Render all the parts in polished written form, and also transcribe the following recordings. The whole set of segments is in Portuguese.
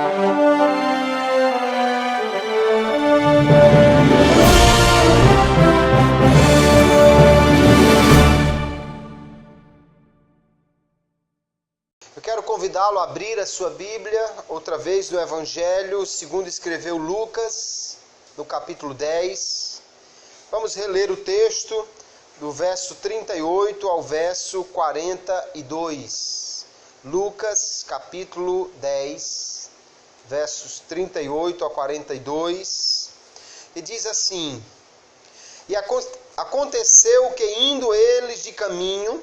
Eu quero convidá-lo a abrir a sua Bíblia, outra vez no Evangelho, segundo escreveu Lucas, no capítulo 10. Vamos reler o texto do verso 38 ao verso 42. Lucas, capítulo 10, versos 38 a 42. E diz assim: E aconteceu que, indo eles de caminho,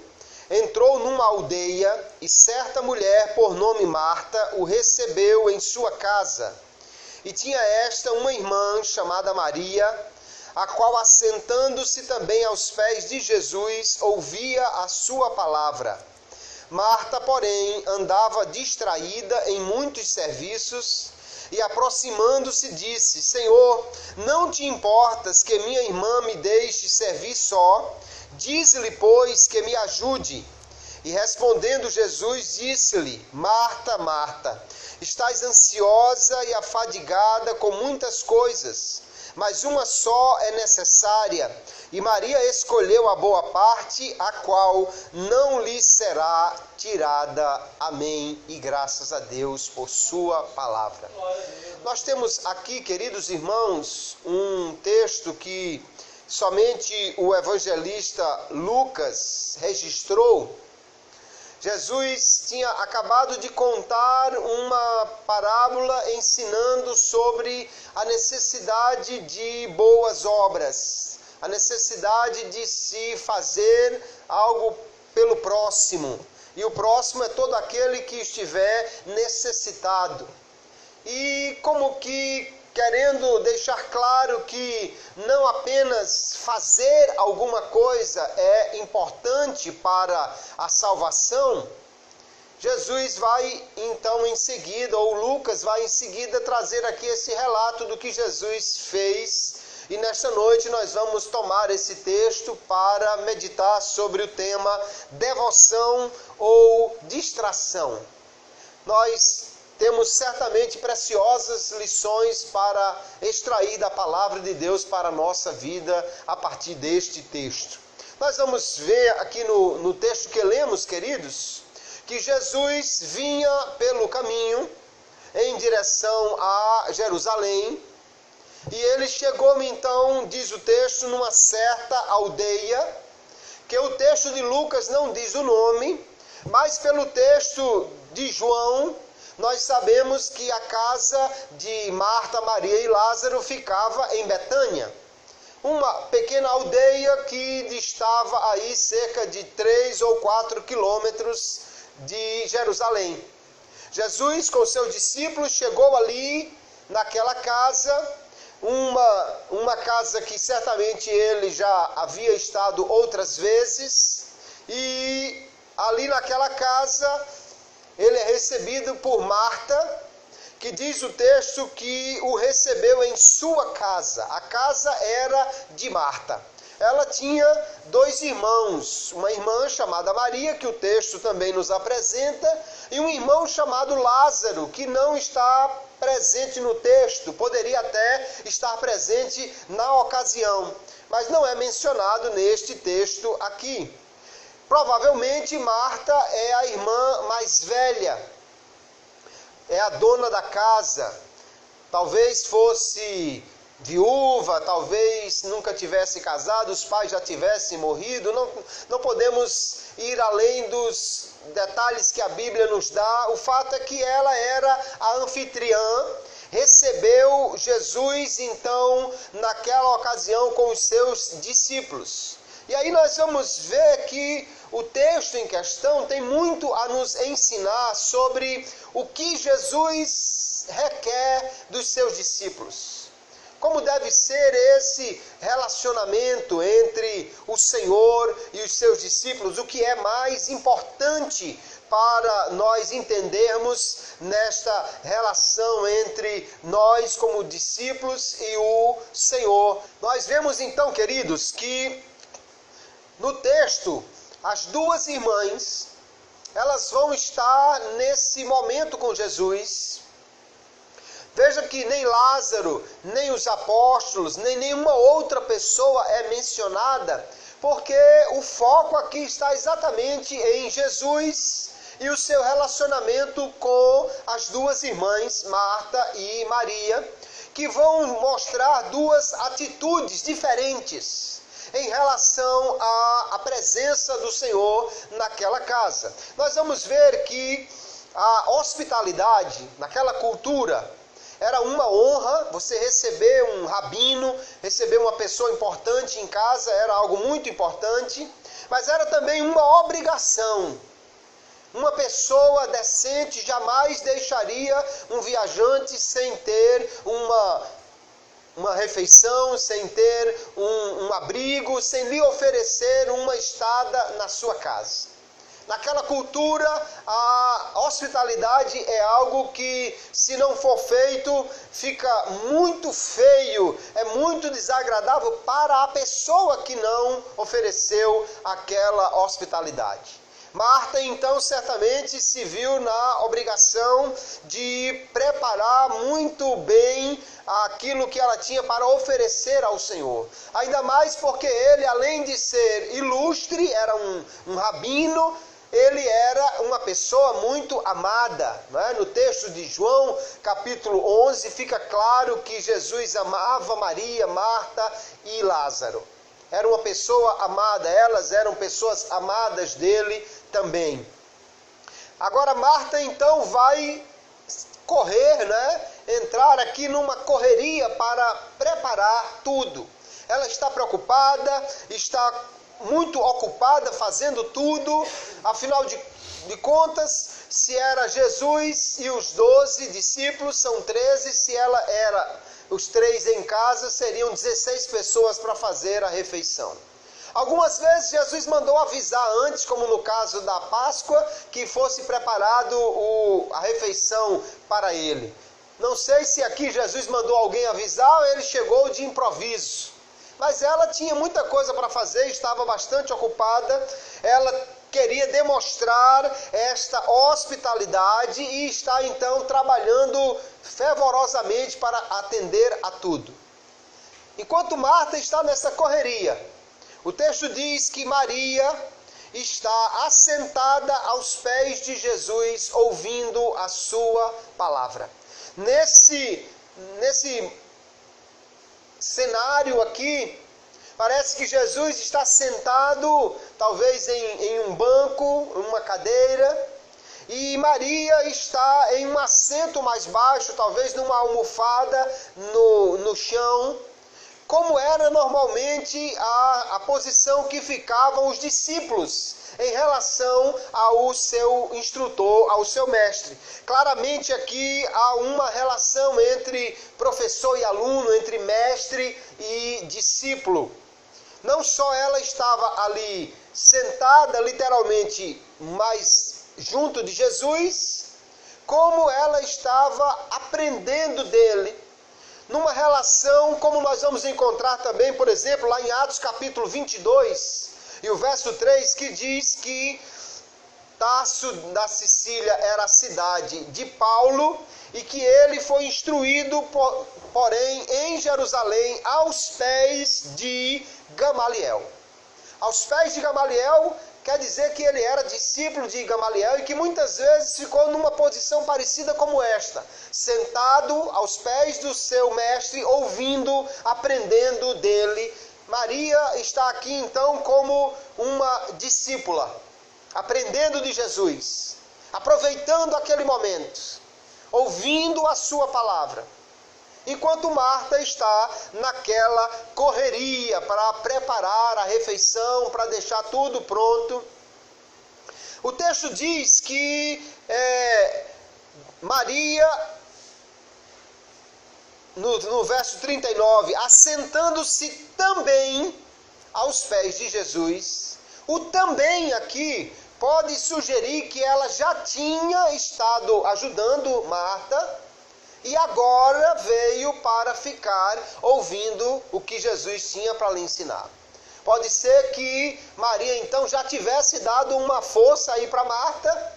entrou numa aldeia, e certa mulher, por nome Marta, o recebeu em sua casa. E tinha esta uma irmã chamada Maria, a qual, assentando-se também aos pés de Jesus, ouvia a sua palavra. Marta, porém, andava distraída em muitos serviços, e aproximando-se disse: Senhor, não te importas que minha irmã me deixe servir só? Dize-lhe, pois, que me ajude. E respondendo Jesus, disse-lhe: Marta, Marta, estás ansiosa e afadigada com muitas coisas, mas uma só é necessária. E Maria escolheu a boa parte, a qual não lhe será tirada. Amém. E graças a Deus por sua palavra. Nós temos aqui, queridos irmãos, um texto que somente o evangelista Lucas registrou. Jesus tinha acabado de contar uma parábola ensinando sobre a necessidade de boas obras, a necessidade de se fazer algo pelo próximo. E o próximo é todo aquele que estiver necessitado. E como que querendo deixar claro que não apenas fazer alguma coisa é importante para a salvação, Jesus vai então em seguida, ou Lucas vai em seguida trazer aqui esse relato do que Jesus fez. E nesta noite nós vamos tomar esse texto para meditar sobre o tema devoção ou distração. Nós temos certamente preciosas lições para extrair da palavra de Deus para a nossa vida a partir deste texto. Nós vamos ver aqui no texto que lemos, queridos, que Jesus vinha pelo caminho em direção a Jerusalém. E ele chegou, então, diz o texto, numa certa aldeia, que o texto de Lucas não diz o nome, mas pelo texto de João, nós sabemos que a casa de Marta, Maria e Lázaro ficava em Betânia, uma pequena aldeia que distava aí cerca de 3 ou 4 quilômetros de Jerusalém. Jesus, com seus discípulos, chegou ali naquela casa, uma casa que certamente ele já havia estado outras vezes, e ali naquela casa ele é recebido por Marta, que diz o texto que o recebeu em sua casa. A casa era de Marta. Ela tinha 2 irmãos, uma irmã chamada Maria, que o texto também nos apresenta, e um irmão chamado Lázaro, que não está presente no texto, poderia até estar presente na ocasião, mas não é mencionado neste texto aqui. Provavelmente Marta é a irmã mais velha, é a dona da casa. Talvez fosse viúva, talvez nunca tivesse casado, os pais já tivessem morrido. Não podemos ir além dos detalhes que a Bíblia nos dá. O fato é que ela era a anfitriã, recebeu Jesus então naquela ocasião com os seus discípulos. E aí nós vamos ver que o texto em questão tem muito a nos ensinar sobre o que Jesus requer dos seus discípulos. Como deve ser esse relacionamento entre o Senhor e os seus discípulos, o que é mais importante para nós entendermos nesta relação entre nós como discípulos e o Senhor. Nós vemos então, queridos, que no texto, as 2 irmãs, elas vão estar nesse momento com Jesus, Veja que nem Lázaro, nem os apóstolos, nem nenhuma outra pessoa é mencionada, porque o foco aqui está exatamente em Jesus e o seu relacionamento com as duas irmãs, Marta e Maria, que vão mostrar duas atitudes diferentes em relação à presença do Senhor naquela casa. Nós vamos ver que a hospitalidade naquela cultura era uma honra. Você receber um rabino, receber uma pessoa importante em casa era algo muito importante, mas era também uma obrigação. Uma pessoa decente jamais deixaria um viajante sem ter uma refeição, sem ter um abrigo, sem lhe oferecer uma estada na sua casa. Naquela cultura, a hospitalidade é algo que, se não for feito, fica muito feio, é muito desagradável para a pessoa que não ofereceu aquela hospitalidade. Marta, então, certamente se viu na obrigação de preparar muito bem aquilo que ela tinha para oferecer ao Senhor. Ainda mais porque ele, além de ser ilustre, era um rabino, ele era uma pessoa muito amada. Né? No texto de João, capítulo 11, fica claro que Jesus amava Maria, Marta e Lázaro. Era uma pessoa amada, elas eram pessoas amadas dele também. Agora Marta então vai correr, entrar aqui numa correria para preparar tudo. Ela está preocupada, está muito ocupada fazendo tudo, afinal de contas, se era Jesus e os 12 discípulos, são 13, se ela era os 3 em casa, seriam 16 pessoas para fazer a refeição. Algumas vezes Jesus mandou avisar antes, como no caso da Páscoa, que fosse preparado a refeição para ele. Não sei se aqui Jesus mandou alguém avisar ou ele chegou de improviso. Mas ela tinha muita coisa para fazer, estava bastante ocupada. Ela queria demonstrar esta hospitalidade e está então trabalhando fervorosamente para atender a tudo. Enquanto Marta está nessa correria, o texto diz que Maria está assentada aos pés de Jesus, ouvindo a sua palavra. Nesse cenário aqui, parece que Jesus está sentado, talvez em um banco, uma cadeira, e Maria está em um assento mais baixo, talvez numa almofada no chão, como era normalmente a posição que ficavam os discípulos em relação ao seu instrutor, ao seu mestre. Claramente aqui há uma relação entre professor e aluno, entre mestre e discípulo. Não só ela estava ali sentada literalmente mais junto de Jesus, como ela estava aprendendo dele, numa relação como nós vamos encontrar também, por exemplo, lá em Atos capítulo 22, e o verso 3, que diz que Tarso da Sicília era a cidade de Paulo, e que ele foi instruído, porém, em Jerusalém, aos pés de Gamaliel. Aos pés de Gamaliel quer dizer que ele era discípulo de Gamaliel e que muitas vezes ficou numa posição parecida como esta, sentado aos pés do seu mestre, ouvindo, aprendendo dele. Maria está aqui então como uma discípula, aprendendo de Jesus, aproveitando aquele momento, ouvindo a sua palavra. Enquanto Marta está naquela correria para preparar a refeição, para deixar tudo pronto. O texto diz que Maria, no verso 39, assentando-se também aos pés de Jesus. O também aqui pode sugerir que ela já tinha estado ajudando Marta, e agora veio para ficar ouvindo o que Jesus tinha para lhe ensinar. Pode ser que Maria então já tivesse dado uma força aí para Marta,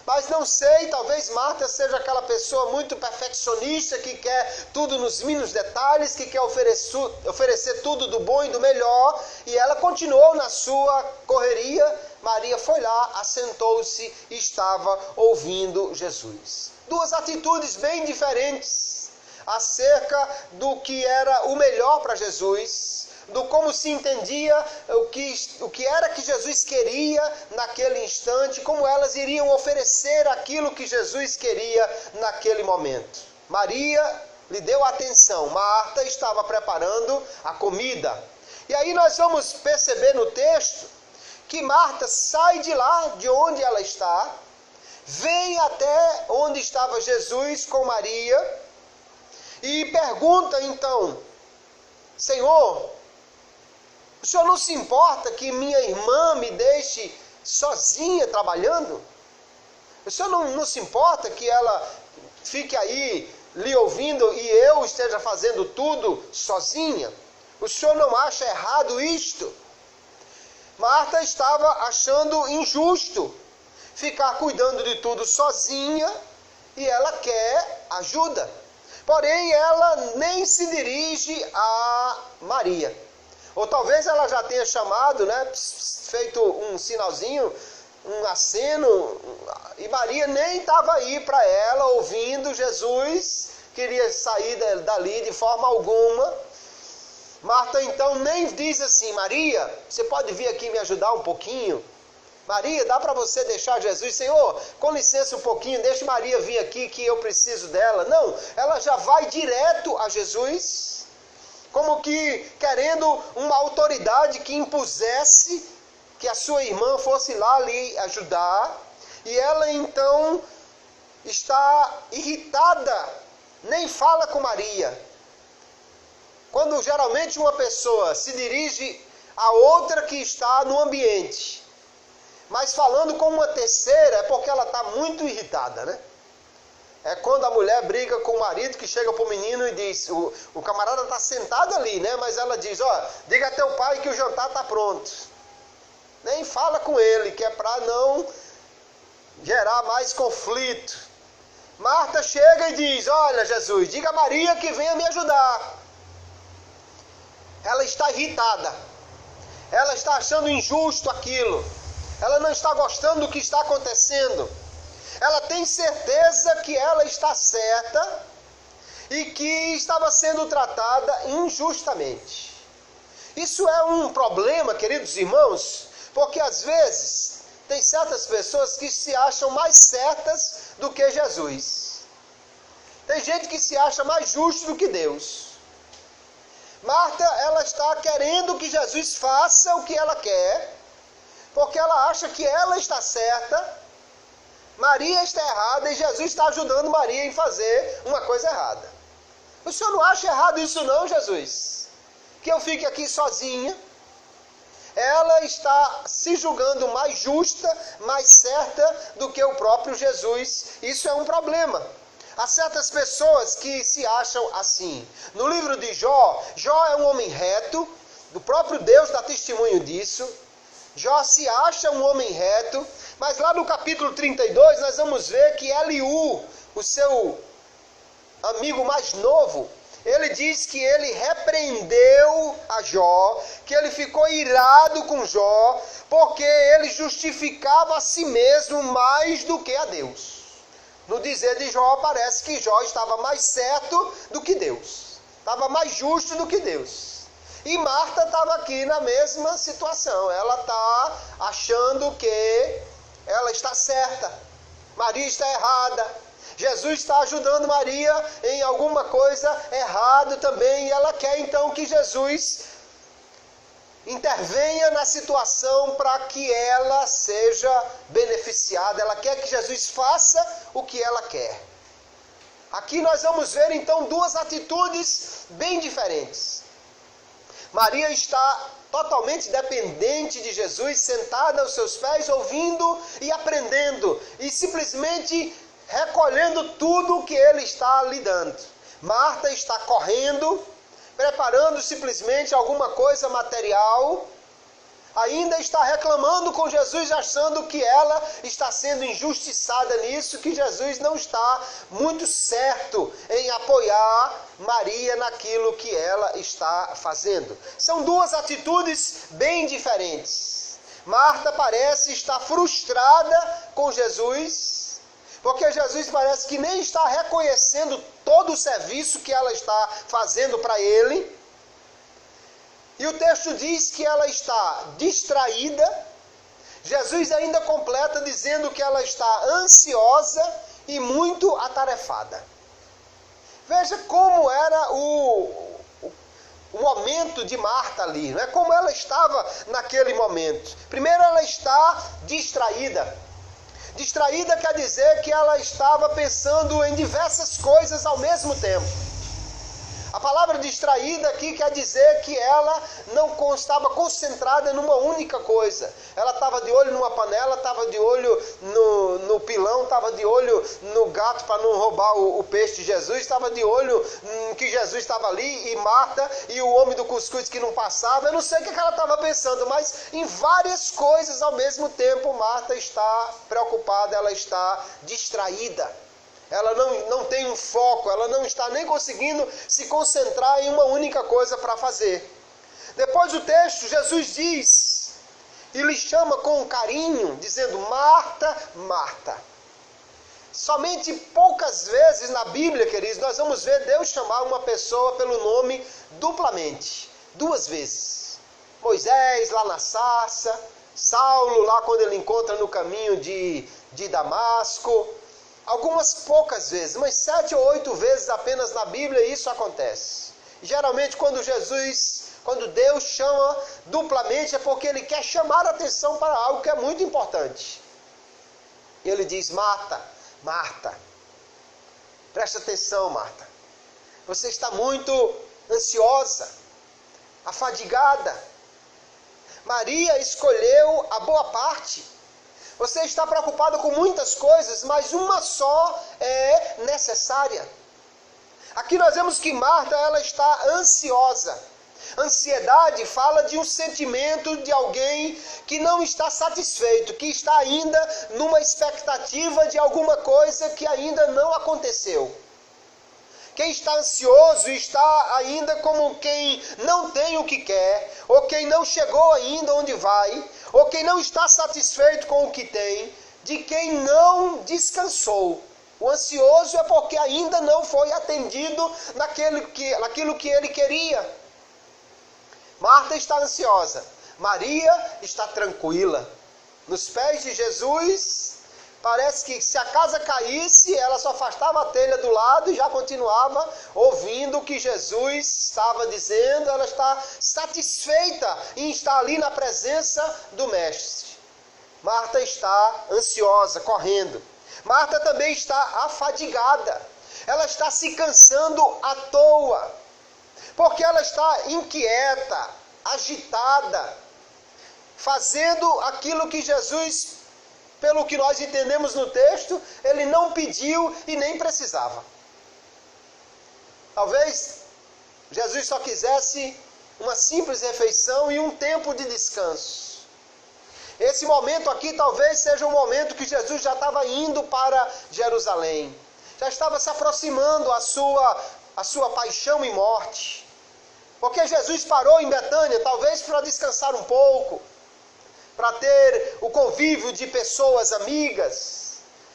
Mas não sei, talvez Marta seja aquela pessoa muito perfeccionista que quer tudo nos mínimos detalhes, que quer oferecer tudo do bom e do melhor, e ela continuou na sua correria. Maria foi lá, assentou-se e estava ouvindo Jesus. Duas atitudes bem diferentes acerca do que era o melhor para Jesus, do como se entendia o que era que Jesus queria naquele instante, como elas iriam oferecer aquilo que Jesus queria naquele momento. Maria lhe deu atenção, Marta estava preparando a comida. E aí nós vamos perceber no texto que Marta sai de lá, de onde ela está, vem até onde estava Jesus com Maria e pergunta então: Senhor, o Senhor não se importa que minha irmã me deixe sozinha trabalhando? O Senhor não se importa que ela fique aí lhe ouvindo e eu esteja fazendo tudo sozinha? O Senhor não acha errado isto? Marta estava achando injusto ficar cuidando de tudo sozinha e ela quer ajuda. Porém, ela nem se dirige a Maria. Ou talvez ela já tenha chamado, feito um sinalzinho, um aceno, e Maria nem estava aí para ela, ouvindo. Jesus queria sair dali de forma alguma. Marta então nem diz assim: Maria, você pode vir aqui me ajudar um pouquinho? Maria, dá para você deixar Jesus? Senhor, com licença um pouquinho, deixa Maria vir aqui que eu preciso dela. Não, ela já vai direto a Jesus, como que querendo uma autoridade que impusesse que a sua irmã fosse lá lhe ajudar. E ela então está irritada, nem fala com Maria. Quando geralmente uma pessoa se dirige a outra que está no ambiente, mas falando com uma terceira, é porque ela está muito irritada, né? É quando a mulher briga com o marido, que chega para o menino e diz, o camarada está sentado ali, né? Mas ela diz, diga a teu pai que o jantar está pronto. Nem fala com ele, que é para não gerar mais conflito. Marta chega e diz, olha Jesus, diga a Maria que venha me ajudar. Ela está irritada. Ela está achando injusto aquilo. Ela não está gostando do que está acontecendo. Ela tem certeza que ela está certa e que estava sendo tratada injustamente. Isso é um problema, queridos irmãos, porque às vezes tem certas pessoas que se acham mais certas do que Jesus. Tem gente que se acha mais justo do que Deus. Marta, ela está querendo que Jesus faça o que ela quer, porque ela acha que ela está certa, Maria está errada e Jesus está ajudando Maria em fazer uma coisa errada. O senhor não acha errado isso não, Jesus? Que eu fique aqui sozinha? Ela está se julgando mais justa, mais certa do que o próprio Jesus. Isso é um problema. Há certas pessoas que se acham assim. No livro de Jó, Jó é um homem reto, o próprio Deus dá testemunho disso. Jó se acha um homem reto, mas lá no capítulo 32 nós vamos ver que Eliú, o seu amigo mais novo, ele diz que ele repreendeu a Jó, que ele ficou irado com Jó, porque ele justificava a si mesmo mais do que a Deus. No dizer de Jó, parece que Jó estava mais certo do que Deus, estava mais justo do que Deus. E Marta estava aqui na mesma situação, ela está achando que ela está certa, Maria está errada, Jesus está ajudando Maria em alguma coisa errada também, e ela quer então que Jesus intervenha na situação para que ela seja beneficiada, ela quer que Jesus faça o que ela quer. Aqui nós vamos ver então duas atitudes bem diferentes. Maria está totalmente dependente de Jesus, sentada aos seus pés, ouvindo e aprendendo, e simplesmente recolhendo tudo o que ele está lhe dando. Marta está correndo, preparando simplesmente alguma coisa material, ainda está reclamando com Jesus, achando que ela está sendo injustiçada nisso, que Jesus não está muito certo em apoiar Maria naquilo que ela está fazendo. São duas atitudes bem diferentes. Marta parece estar frustrada com Jesus, porque Jesus parece que nem está reconhecendo todo o serviço que ela está fazendo para ele. E o texto diz que ela está distraída. Jesus ainda completa dizendo que ela está ansiosa e muito atarefada. Veja como era o momento de Marta ali, não é? Como ela estava naquele momento. Primeiro, ela está distraída. Distraída quer dizer que ela estava pensando em diversas coisas ao mesmo tempo. A palavra distraída aqui quer dizer que ela não estava concentrada numa única coisa. Ela estava de olho numa panela, estava de olho no pilão, estava de olho no gato para não roubar o peixe de Jesus, estava de olho que Jesus estava ali, e Marta e o homem do cuscuz que não passava. Eu não sei o que ela estava pensando, mas em várias coisas ao mesmo tempo Marta está preocupada, ela está distraída. Ela não tem um foco, ela não está nem conseguindo se concentrar em uma única coisa para fazer. Depois do texto, Jesus diz, e lhe chama com carinho, dizendo: Marta, Marta. Somente poucas vezes na Bíblia, queridos, nós vamos ver Deus chamar uma pessoa pelo nome duplamente. 2 vezes. Moisés lá na sarça, Saulo lá quando ele encontra no caminho de Damasco. Algumas poucas vezes, mas 7 ou 8 vezes apenas na Bíblia isso acontece. Geralmente quando Deus chama duplamente é porque Ele quer chamar a atenção para algo que é muito importante. E Ele diz: Marta, Marta, presta atenção, Marta. Você está muito ansiosa, afadigada. Maria escolheu a boa parte. Você está preocupado com muitas coisas, mas uma só é necessária. Aqui nós vemos que Marta, ela está ansiosa. Ansiedade fala de um sentimento de alguém que não está satisfeito, que está ainda numa expectativa de alguma coisa que ainda não aconteceu. Quem está ansioso está ainda como quem não tem o que quer, ou quem não chegou ainda onde vai, ou quem não está satisfeito com o que tem, de quem não descansou. O ansioso é porque ainda não foi atendido naquilo que ele queria. Marta está ansiosa, Maria está tranquila. Nos pés de Jesus, parece que se a casa caísse, ela só afastava a telha do lado e já continuava ouvindo o que Jesus estava dizendo. Ela está satisfeita em estar ali na presença do Mestre. Marta está ansiosa, correndo. Marta também está afadigada. Ela está se cansando à toa, porque ela está inquieta, agitada, fazendo aquilo que Jesus, pelo que nós entendemos no texto, ele não pediu e nem precisava. Talvez Jesus só quisesse uma simples refeição e um tempo de descanso. Esse momento aqui talvez seja um momento que Jesus já estava indo para Jerusalém. Já estava se aproximando a sua paixão e morte. Porque Jesus parou em Betânia, talvez para descansar um pouco, para ter o convívio de pessoas amigas.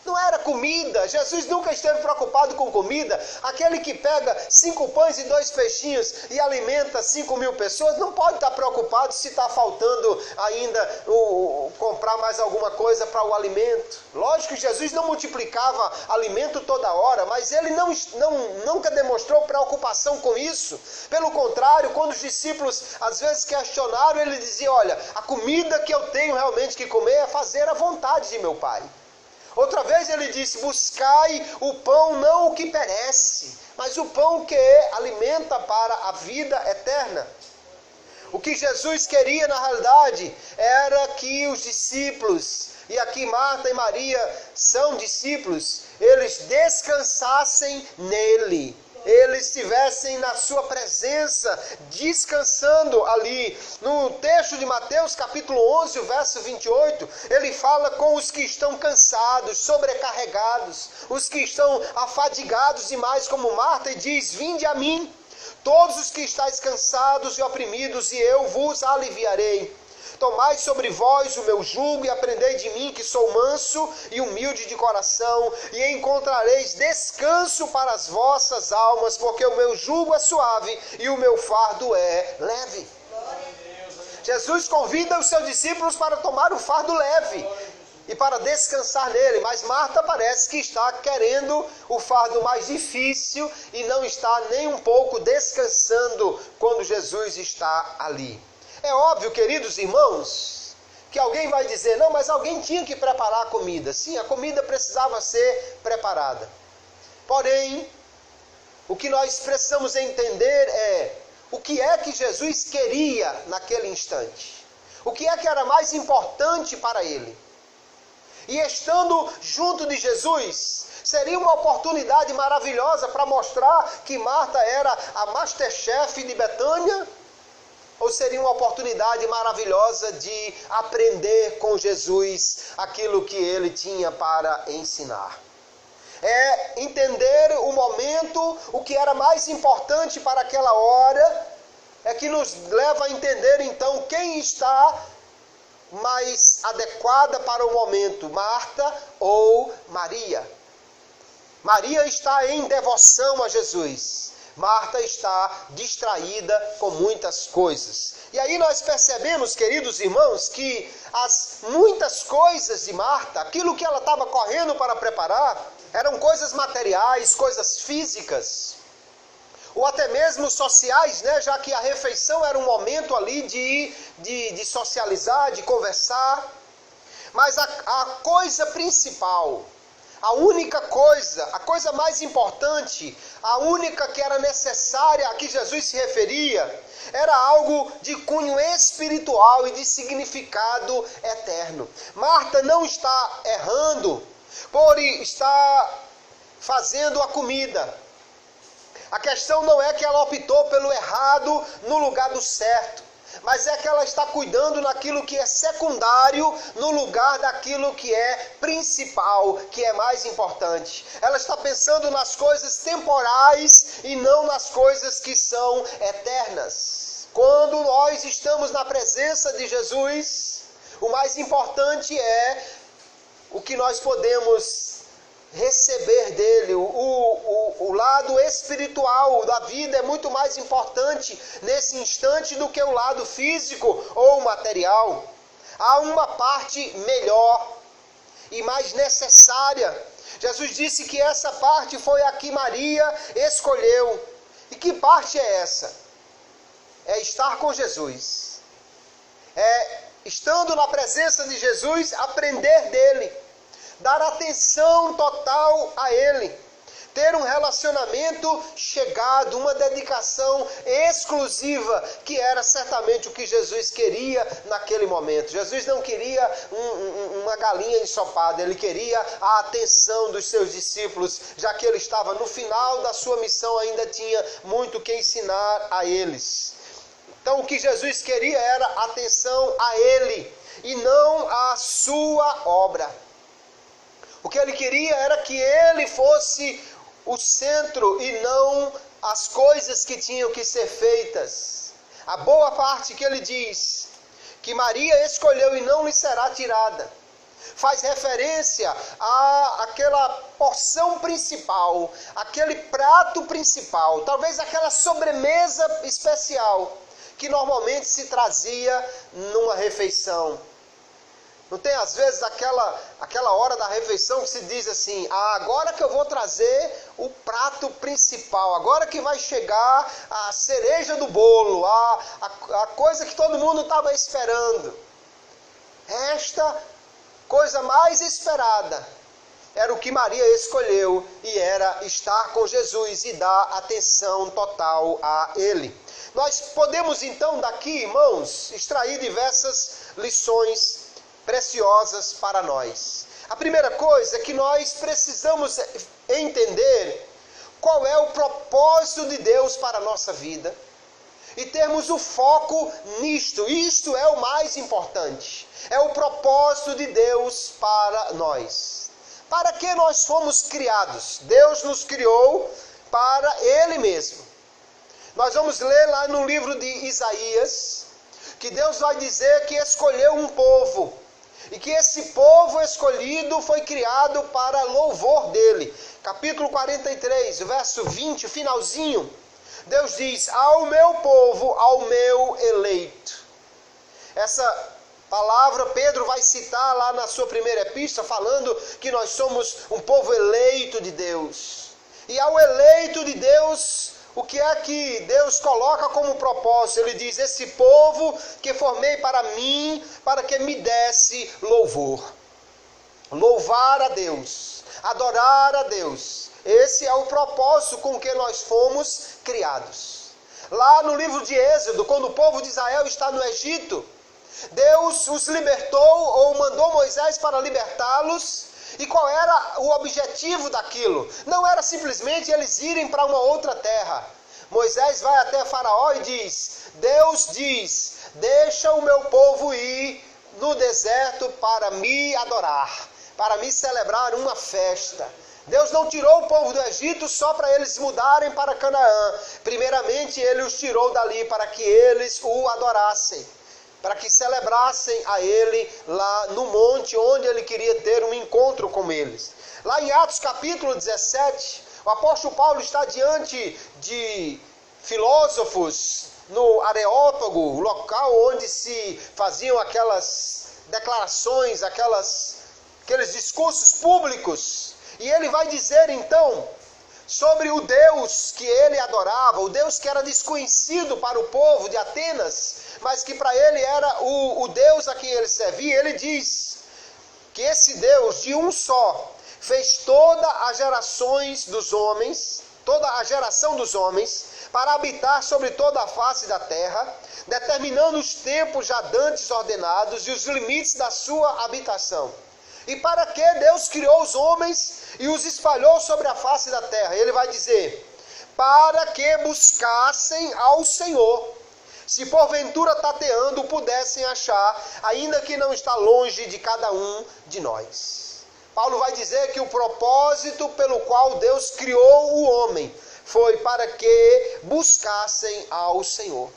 Não era comida. Jesus nunca esteve preocupado com comida. Aquele que pega 5 pães e 2 peixinhos e alimenta 5.000 pessoas, não pode estar preocupado se está faltando ainda comprar mais alguma coisa para o alimento. Lógico que Jesus não multiplicava alimento toda hora, mas ele nunca demonstrou preocupação com isso. Pelo contrário, quando os discípulos às vezes questionaram, ele dizia: olha, a comida que eu tenho realmente que comer é fazer a vontade de meu Pai. Outra vez ele disse: buscai o pão não o que perece, mas o pão que alimenta para a vida eterna. O que Jesus queria na realidade era que os discípulos, e aqui Marta e Maria são discípulos, eles descansassem nele. eles estivessem na sua presença, descansando ali. No texto de Mateus, capítulo 11, o verso 28, ele fala com os que estão cansados, sobrecarregados, os que estão afadigados demais, como Marta, e diz: vinde a mim, todos os que estáis cansados e oprimidos, e eu vos aliviarei. Tomai sobre vós o meu jugo e aprendei de mim, que sou manso e humilde de coração, e encontrareis descanso para as vossas almas, porque o meu jugo é suave e o meu fardo é leve. Jesus convida os seus discípulos para tomar um fardo leve e para descansar nele, mas Marta parece que está querendo o fardo mais difícil e não está nem um pouco descansando quando Jesus está ali. É óbvio, queridos irmãos, que alguém vai dizer: não, mas alguém tinha que preparar a comida. Sim, a comida precisava ser preparada. Porém, o que nós precisamos entender é o que é que Jesus queria naquele instante. O que é que era mais importante para ele. E estando junto de Jesus, seria uma oportunidade maravilhosa para mostrar que Marta era a Masterchef de Betânia? Ou seria uma oportunidade maravilhosa de aprender com Jesus aquilo que ele tinha para ensinar? É entender o momento, o que era mais importante para aquela hora, é que nos leva a entender então quem está mais adequada para o momento, Marta ou Maria. Maria está em devoção a Jesus. Marta está distraída com muitas coisas. E aí nós percebemos, queridos irmãos, que as muitas coisas de Marta, aquilo que ela estava correndo para preparar, eram coisas materiais, coisas físicas, ou até mesmo sociais, né? Já que a refeição era um momento ali de socializar, de conversar. Mas a coisa principal, a única coisa, a coisa mais importante, a única que era necessária a que Jesus se referia, era algo de cunho espiritual e de significado eterno. Marta não está errando por estar fazendo a comida. A questão não é que ela optou pelo errado no lugar do certo, mas é que ela está cuidando naquilo que é secundário no lugar daquilo que é principal, que é mais importante. Ela está pensando nas coisas temporais e não nas coisas que são eternas. Quando nós estamos na presença de Jesus, o mais importante é o que nós podemos receber dele. O lado espiritual da vida é muito mais importante nesse instante do que o lado físico ou material. Há uma parte melhor e mais necessária. Jesus disse que essa parte foi a que Maria escolheu. E que parte é essa? É estar com Jesus. É, estando na presença de Jesus, aprender dele. Dar atenção total a ele, ter um relacionamento chegado, uma dedicação exclusiva, que era certamente o que Jesus queria naquele momento. Jesus não queria uma galinha ensopada, ele queria a atenção dos seus discípulos, já que ele estava no final da sua missão, ainda tinha muito que ensinar a eles. Então o que Jesus queria era atenção a ele, e não a sua obra. O que ele queria era que ele fosse o centro e não as coisas que tinham que ser feitas. A boa parte que ele diz, que Maria escolheu e não lhe será tirada, faz referência àquela porção principal, aquele prato principal, talvez aquela sobremesa especial, que normalmente se numa refeição. Não tem às vezes aquela hora da refeição que se diz assim: agora que eu vou trazer o prato principal, agora que vai chegar a cereja do bolo, a coisa que todo mundo estava esperando. Esta coisa mais esperada era o que Maria escolheu, e era estar com Jesus e dar atenção total a ele. Nós podemos então daqui, irmãos, extrair diversas lições preciosas para nós. A primeira coisa é que nós precisamos entender qual é o propósito de Deus para a nossa vida e termos o foco nisto. Isto é o mais importante. É o propósito de Deus para nós. Para que nós fomos criados? Deus nos criou para Ele mesmo. Nós vamos ler lá no livro de Isaías, que Deus vai dizer que escolheu um povo, e que esse povo escolhido foi criado para louvor dele. Capítulo 43, verso 20, finalzinho, Deus diz: ao meu povo, ao meu eleito. Essa palavra Pedro vai citar lá na sua primeira epístola, falando que nós somos um povo eleito de Deus. E ao eleito de Deus, o que é que Deus coloca como propósito? Ele diz: esse povo que formei para mim, para que me desse louvor. Louvar a Deus, adorar a Deus. Esse é o propósito com que nós fomos criados. Lá no livro de Êxodo, quando o povo de Israel está no Egito, Deus os libertou, ou mandou Moisés para libertá-los. E qual era o objetivo daquilo? Não era simplesmente eles irem para uma outra terra. Moisés vai até Faraó e diz: Deus diz, deixa o meu povo ir no deserto para me adorar, para me celebrar uma festa. Deus não tirou o povo do Egito só para eles mudarem para Canaã. Primeiramente Ele os tirou dali para que eles o adorassem, para que celebrassem a Ele lá no monte onde Ele queria ter um encontro com eles. Lá em Atos capítulo 17, o apóstolo Paulo está diante de filósofos no Areópago, o local onde se faziam aquelas declarações, aqueles discursos públicos. E ele vai dizer então sobre o Deus que ele adorava, o Deus que era desconhecido para o povo de Atenas, mas que para ele era o Deus a quem ele servia. Ele diz que esse Deus de um só fez todas as gerações dos homens, toda a geração dos homens, para habitar sobre toda a face da terra, determinando os tempos já dantes ordenados e os limites da sua habitação. E para que Deus criou os homens e os espalhou sobre a face da terra? Ele vai dizer: para que buscassem ao Senhor, se porventura tateando pudessem achar, ainda que não está longe de cada um de nós. Paulo vai dizer que o propósito pelo qual Deus criou o homem foi para que buscassem ao Senhor.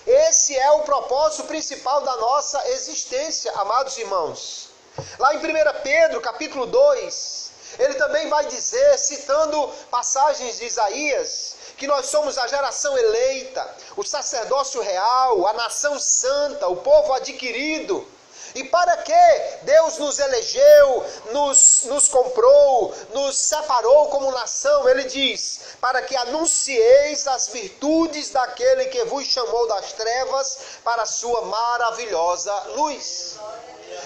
Esse é o propósito principal da nossa existência, amados irmãos. Lá em 1 Pedro, capítulo 2, ele também vai dizer, citando passagens de Isaías, que nós somos a geração eleita, o sacerdócio real, a nação santa, o povo adquirido. E para que Deus nos elegeu, nos comprou, nos separou como nação? Ele diz: para que anuncieis as virtudes daquele que vos chamou das trevas para a sua maravilhosa luz.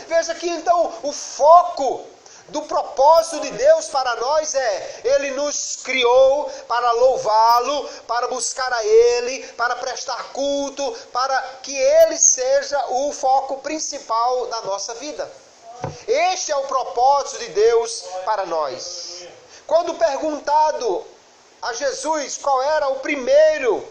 Veja que então o foco do propósito de Deus para nós é: Ele nos criou para louvá-lo, para buscar a Ele, para prestar culto, para que Ele seja o foco principal da nossa vida. Este é o propósito de Deus para nós. Quando perguntado a Jesus qual era o primeiro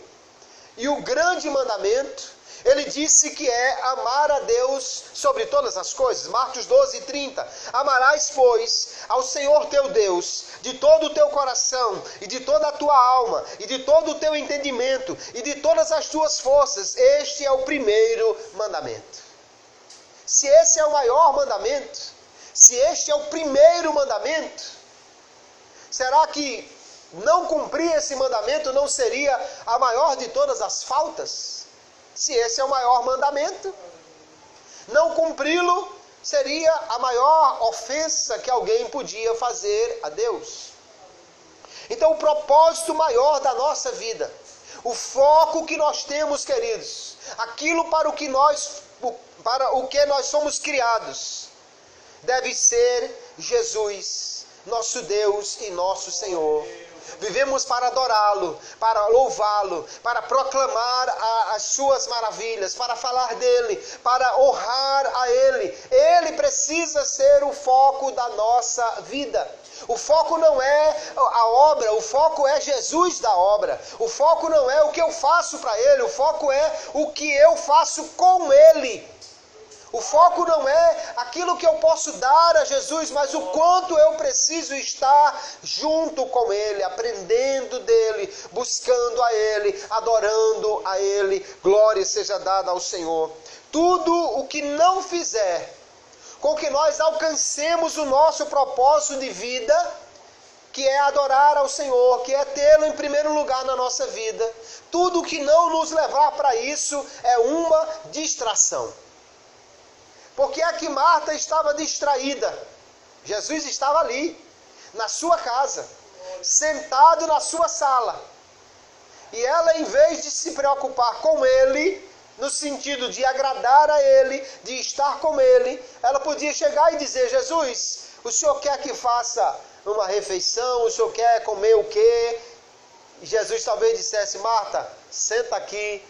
e o grande mandamento, ele disse que é amar a Deus sobre todas as coisas. Marcos 12:30. Amarás, pois, ao Senhor teu Deus de todo o teu coração, e de toda a tua alma, e de todo o teu entendimento, e de todas as tuas forças. Este é o primeiro mandamento. Se esse é o maior mandamento, se este é o primeiro mandamento, será que não cumprir esse mandamento não seria a maior de todas as faltas? Se esse é o maior mandamento, não cumpri-lo seria a maior ofensa que alguém podia fazer a Deus. Então o propósito maior da nossa vida, o foco que nós temos, queridos, aquilo para o que nós somos criados, deve ser Jesus, nosso Deus e nosso Senhor. Vivemos para adorá-lo, para louvá-lo, para proclamar as suas maravilhas, para falar dele, para honrar a ele. Ele precisa ser o foco da nossa vida. O foco não é a obra, o foco é Jesus da obra. O foco não é o que eu faço para ele, o foco é o que eu faço com ele. O foco não é aquilo que eu posso dar a Jesus, mas o quanto eu preciso estar junto com ele, aprendendo dele, buscando a ele, adorando a ele. Glória seja dada ao Senhor. Tudo o que não fizer com que nós alcancemos o nosso propósito de vida, que é adorar ao Senhor, que é tê-lo em primeiro lugar na nossa vida, tudo que não nos levar para isso é uma distração. Porque aqui Marta estava distraída. Jesus estava ali, na sua casa, sentado na sua sala. E ela, em vez de se preocupar com ele, no sentido de agradar a ele, de estar com ele, ela podia chegar e dizer: Jesus, o senhor quer que faça uma refeição? O senhor quer comer o quê? E Jesus talvez dissesse: Marta, senta aqui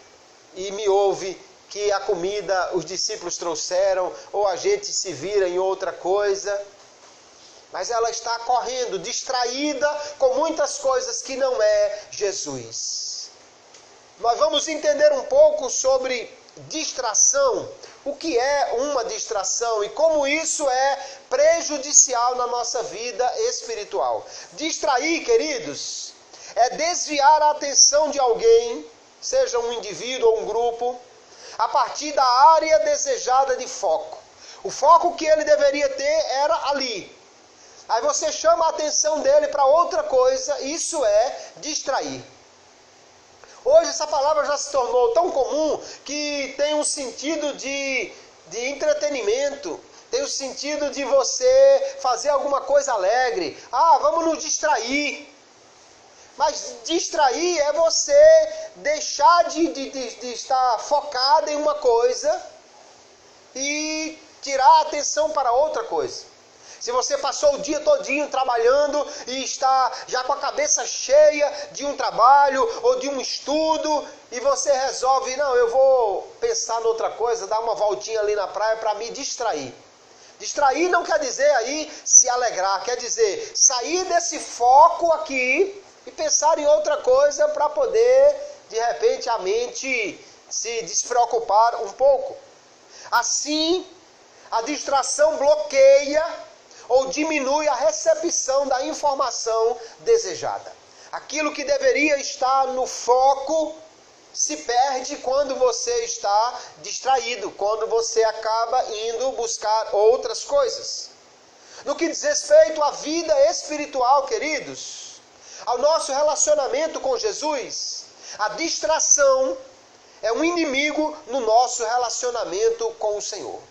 e me ouve, que a comida os discípulos trouxeram, ou a gente se vira em outra coisa. Mas ela está correndo, distraída com muitas coisas que não é Jesus. Nós vamos entender um pouco sobre distração, o que é uma distração e como isso é prejudicial na nossa vida espiritual. Distrair, queridos, é desviar a atenção de alguém, seja um indivíduo ou um grupo, a partir da área desejada de foco. O foco que ele deveria ter era ali. Aí você chama a atenção dele para outra coisa, isso é distrair. Hoje essa palavra já se tornou tão comum que tem um sentido de entretenimento, tem o sentido de você fazer alguma coisa alegre. Ah, vamos nos distrair. Mas distrair é você deixar de estar focado em uma coisa e tirar a atenção para outra coisa. Se você passou o dia todinho trabalhando e está já com a cabeça cheia de um trabalho ou de um estudo, e você resolve: não, eu vou pensar em outra coisa, dar uma voltinha ali na praia para me distrair. Distrair não quer dizer aí se alegrar, quer dizer sair desse foco aqui e pensar em outra coisa para poder, de repente, a mente se despreocupar um pouco. Assim, a distração bloqueia ou diminui a recepção da informação desejada. Aquilo que deveria estar no foco se perde quando você está distraído, quando você acaba indo buscar outras coisas. No que diz respeito à vida espiritual, queridos, ao nosso relacionamento com Jesus, a distração é um inimigo no nosso relacionamento com o Senhor.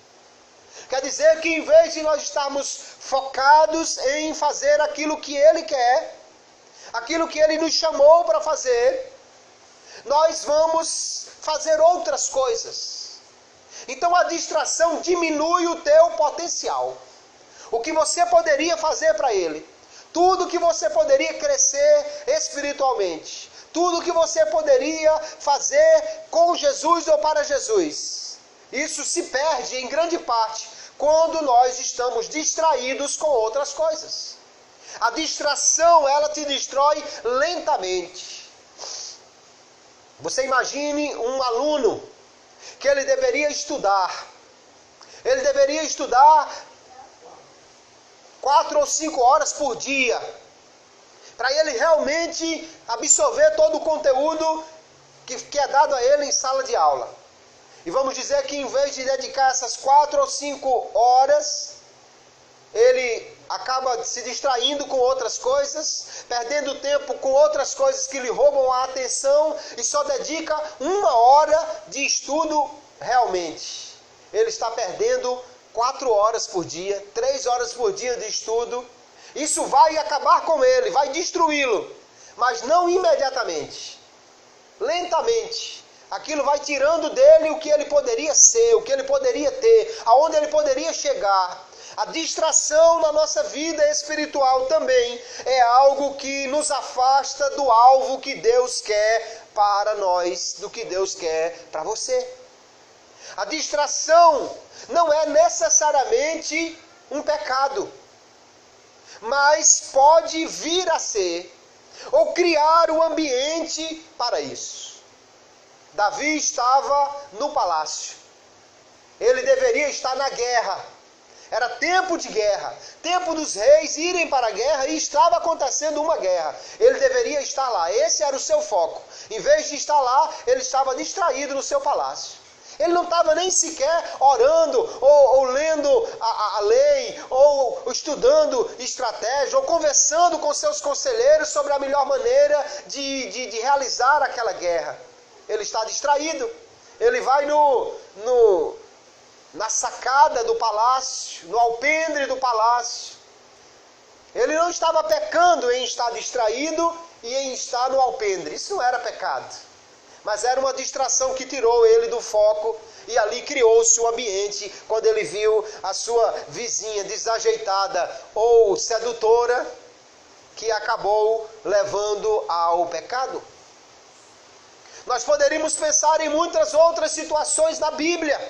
Quer dizer que em vez de nós estarmos focados em fazer aquilo que Ele quer, aquilo que Ele nos chamou para fazer, nós vamos fazer outras coisas. Então a distração diminui o teu potencial. O que você poderia fazer para Ele, tudo que você poderia crescer espiritualmente, tudo que você poderia fazer com Jesus ou para Jesus, isso se perde em grande parte quando nós estamos distraídos com outras coisas. A distração, ela te destrói lentamente. Você imagine um aluno que ele deveria estudar. Ele deveria estudar 4 ou 5 horas por dia, para ele realmente absorver todo o conteúdo que é dado a ele em sala de aula. E vamos dizer que em vez de dedicar essas 4 ou 5 horas, ele acaba se distraindo com outras coisas, perdendo tempo com outras coisas que lhe roubam a atenção e só dedica 1 hora de estudo realmente. Ele está perdendo 4 horas por dia, 3 horas por dia de estudo. Isso vai acabar com ele, vai destruí-lo, mas não imediatamente, lentamente. Aquilo vai tirando dele o que ele poderia ser, o que ele poderia ter, aonde ele poderia chegar. A distração na nossa vida espiritual também é algo que nos afasta do alvo que Deus quer para nós, do que Deus quer para você. A distração não é necessariamente um pecado, mas pode vir a ser, ou criar um ambiente para isso. Davi estava no palácio. Ele deveria estar na guerra. Era tempo de guerra, tempo dos reis irem para a guerra e estava acontecendo uma guerra. Ele deveria estar lá, esse era o seu foco. Em vez de estar lá, ele estava distraído no seu palácio. Ele não estava nem sequer orando, ou lendo a lei, ou estudando estratégia, ou conversando com seus conselheiros sobre a melhor maneira de realizar aquela guerra. Ele está distraído. Ele vai na sacada do palácio, no alpendre do palácio. Ele não estava pecando em estar distraído e em estar no alpendre. Isso não era pecado. Mas era uma distração que tirou ele do foco e ali criou-se o ambiente quando ele viu a sua vizinha desajeitada ou sedutora que acabou levando ao pecado. Nós poderíamos pensar em muitas outras situações na Bíblia.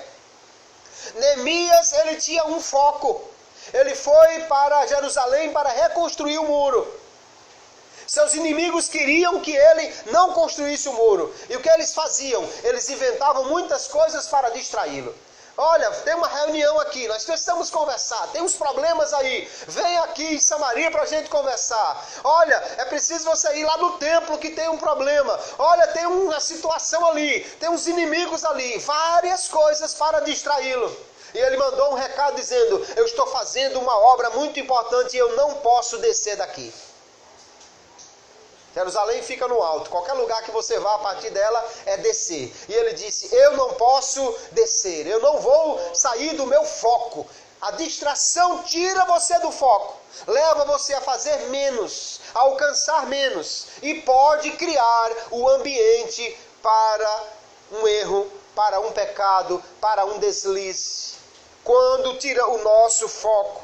Neemias, ele tinha um foco. Ele foi para Jerusalém para reconstruir o muro. Seus inimigos queriam que ele não construísse o muro. E o que eles faziam? Eles inventavam muitas coisas para distraí-lo. Olha, tem uma reunião aqui, nós precisamos conversar, tem uns problemas aí. Vem aqui em Samaria para a gente conversar. Olha, é preciso você ir lá no templo que tem um problema. Olha, tem uma situação ali, tem uns inimigos ali. Várias coisas para distraí-lo. E ele mandou um recado dizendo: eu estou fazendo uma obra muito importante e eu não posso descer daqui. Jerusalém fica no alto, qualquer lugar que você vá a partir dela é descer. E ele disse: eu não posso descer, eu não vou sair do meu foco. A distração tira você do foco, leva você a fazer menos, a alcançar menos. E pode criar o ambiente para um erro, para um pecado, para um deslize. Quando tira o nosso foco.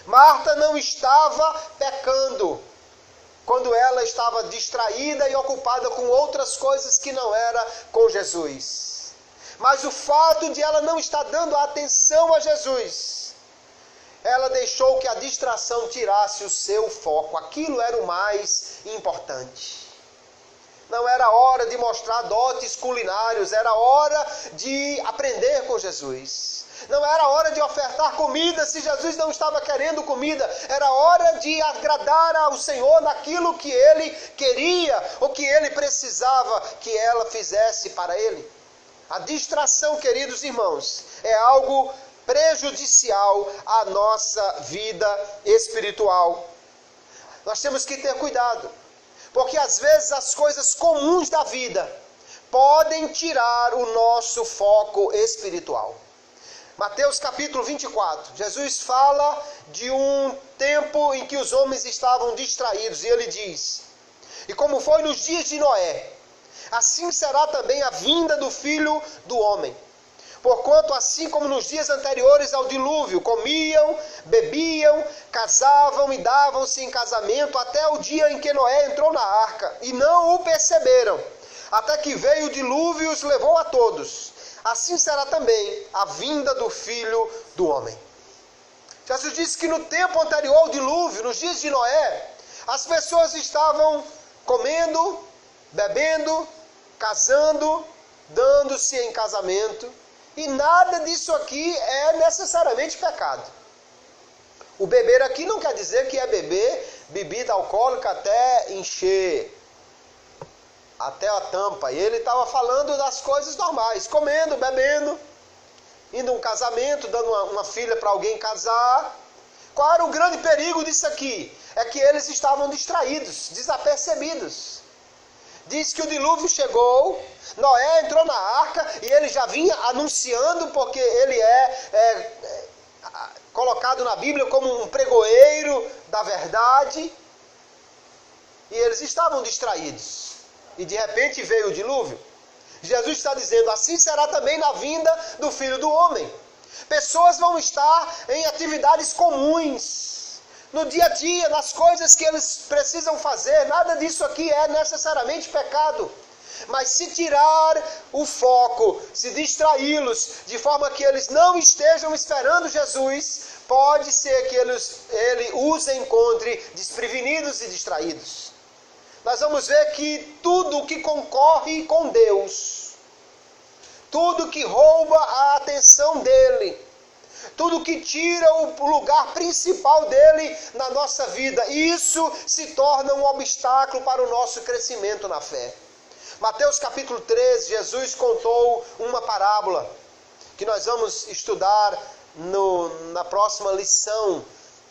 Marta não estava pecando quando ela estava distraída e ocupada com outras coisas que não era com Jesus. Mas o fato de ela não estar dando atenção a Jesus, ela deixou que a distração tirasse o seu foco. Aquilo era o mais importante. Não era hora de mostrar dotes culinários, era hora de aprender com Jesus. Não era hora de ofertar comida se Jesus não estava querendo comida. Era hora de agradar ao Senhor naquilo que Ele queria ou que Ele precisava que ela fizesse para Ele. A distração, queridos irmãos, é algo prejudicial à nossa vida espiritual. Nós temos que ter cuidado, porque às vezes as coisas comuns da vida podem tirar o nosso foco espiritual. Mateus capítulo 24, Jesus fala de um tempo em que os homens estavam distraídos, e ele diz: e como foi nos dias de Noé, assim será também a vinda do Filho do Homem. Porquanto assim como nos dias anteriores ao dilúvio, comiam, bebiam, casavam e davam-se em casamento, até o dia em que Noé entrou na arca, e não o perceberam, até que veio o dilúvio e os levou a todos. Assim será também a vinda do Filho do Homem. Jesus disse que no tempo anterior ao dilúvio, nos dias de Noé, as pessoas estavam comendo, bebendo, casando, dando-se em casamento, e nada disso aqui é necessariamente pecado. O beber aqui não quer dizer que é beber bebida alcoólica até encher, até a tampa. E ele estava falando das coisas normais, comendo, bebendo, indo a um casamento, dando uma filha para alguém casar. Qual era o grande perigo disso aqui? É que eles estavam distraídos, desapercebidos. Diz que o dilúvio chegou, Noé entrou na arca e ele já vinha anunciando, porque ele é colocado na Bíblia como um pregoeiro da verdade. E eles estavam distraídos. E de repente veio o dilúvio. Jesus está dizendo: assim será também na vinda do Filho do Homem. Pessoas vão estar em atividades comuns, no dia a dia, nas coisas que eles precisam fazer. Nada disso aqui é necessariamente pecado. Mas se tirar o foco, se distraí-los, de forma que eles não estejam esperando Jesus, pode ser que ele os encontre desprevenidos e distraídos. Nós vamos ver que tudo que concorre com Deus, tudo que rouba a atenção dele, tudo que tira o lugar principal dele na nossa vida, isso se torna um obstáculo para o nosso crescimento na fé. Mateus capítulo 13, Jesus contou uma parábola que nós vamos estudar na próxima lição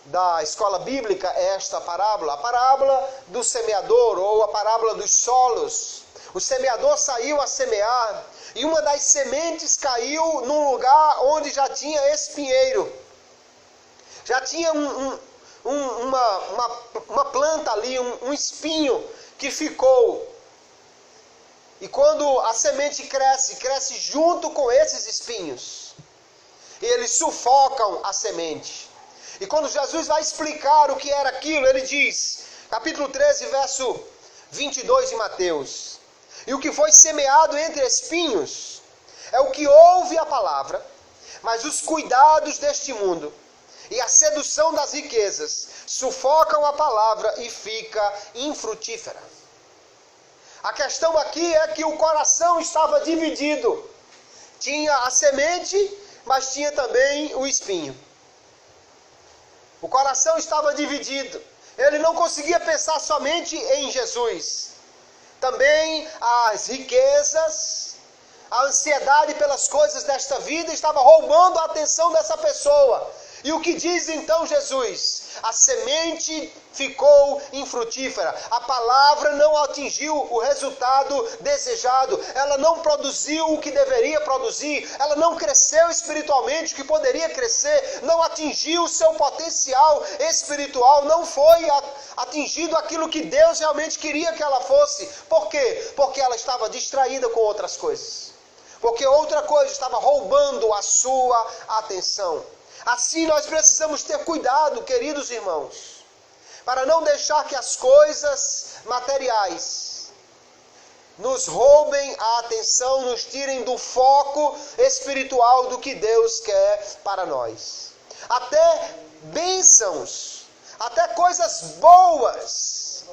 da escola bíblica, esta parábola, a parábola do semeador ou a parábola dos solos. O semeador saiu a semear e uma das sementes caiu num lugar onde já tinha espinheiro. Já tinha uma planta ali, um espinho que ficou. E quando a semente cresce junto com esses espinhos. E eles sufocam a semente. E quando Jesus vai explicar o que era aquilo, ele diz, capítulo 13, verso 22 de Mateus: e o que foi semeado entre espinhos é o que ouve a palavra, mas os cuidados deste mundo e a sedução das riquezas sufocam a palavra e fica infrutífera. A questão aqui é que o coração estava dividido. Tinha a semente, mas tinha também o espinho. O coração estava dividido. Ele não conseguia pensar somente em Jesus. Também as riquezas, a ansiedade pelas coisas desta vida estava roubando a atenção dessa pessoa. E o que diz então Jesus? A semente ficou infrutífera. A palavra não atingiu o resultado desejado. Ela não produziu o que deveria produzir. Ela não cresceu espiritualmente o que poderia crescer. Não atingiu o seu potencial espiritual. Não foi atingido aquilo que Deus realmente queria que ela fosse. Por quê? Porque ela estava distraída com outras coisas. Porque outra coisa estava roubando a sua atenção. Assim nós precisamos ter cuidado, queridos irmãos, para não deixar que as coisas materiais nos roubem a atenção, nos tirem do foco espiritual do que Deus quer para nós. Até bênçãos, até coisas boas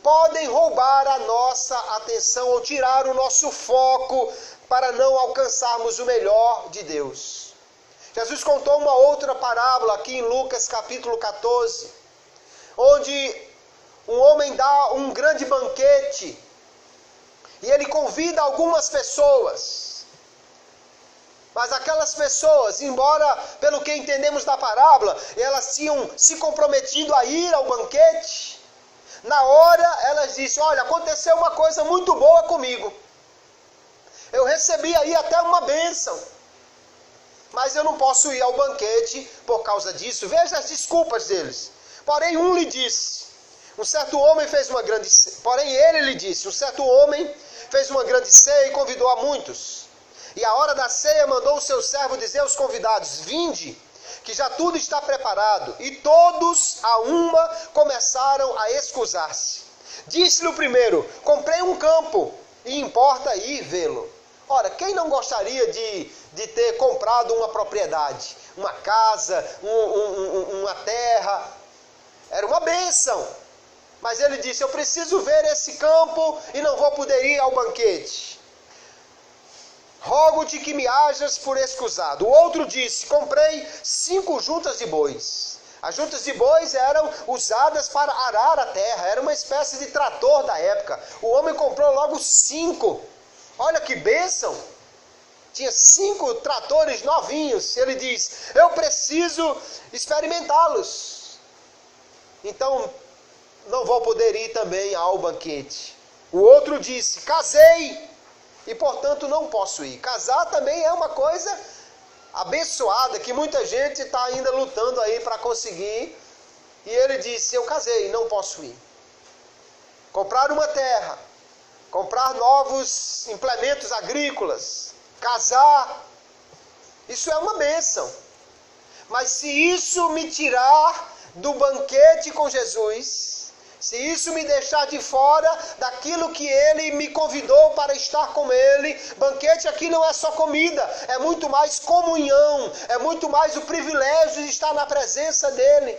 podem roubar a nossa atenção ou tirar o nosso foco para não alcançarmos o melhor de Deus. Jesus contou uma outra parábola aqui em Lucas capítulo 14, onde um homem dá um grande banquete e ele convida algumas pessoas. Mas aquelas pessoas, embora pelo que entendemos da parábola, elas tinham se comprometido a ir ao banquete, na hora elas disseram: olha, aconteceu uma coisa muito boa comigo. Eu recebi aí até uma bênção. Mas eu não posso ir ao banquete por causa disso. Veja as desculpas deles. Porém, um lhe disse, um certo homem fez uma grande ceia. Porém, ele lhe disse, um certo homem fez uma grande ceia e convidou a muitos. E à hora da ceia mandou o seu servo dizer aos convidados: vinde, que já tudo está preparado. E todos a uma começaram a excusar-se. Disse-lhe o primeiro: comprei um campo e importa ir vê-lo. Ora, quem não gostaria de ter comprado uma propriedade, uma casa, uma terra? Era uma bênção. Mas ele disse: eu preciso ver esse campo e não vou poder ir ao banquete. Rogo-te que me hajas por excusado. O outro disse: comprei 5 juntas de bois. As juntas de bois eram usadas para arar a terra. Era uma espécie de trator da época. O homem comprou logo 5. Olha que bênção! Tinha 5 tratores novinhos. Ele diz: eu preciso experimentá-los. Então, não vou poder ir também ao banquete. O outro disse: casei e, portanto, não posso ir. Casar também é uma coisa abençoada, que muita gente está ainda lutando aí para conseguir. E ele disse: eu casei, não posso ir. Comprar uma terra, comprar novos implementos agrícolas, casar, Isso é uma bênção. Mas se isso me tirar do banquete com Jesus, se isso me deixar de fora daquilo que Ele me convidou para estar com Ele, banquete aqui não é só comida, é muito mais comunhão, é muito mais o privilégio de estar na presença dEle.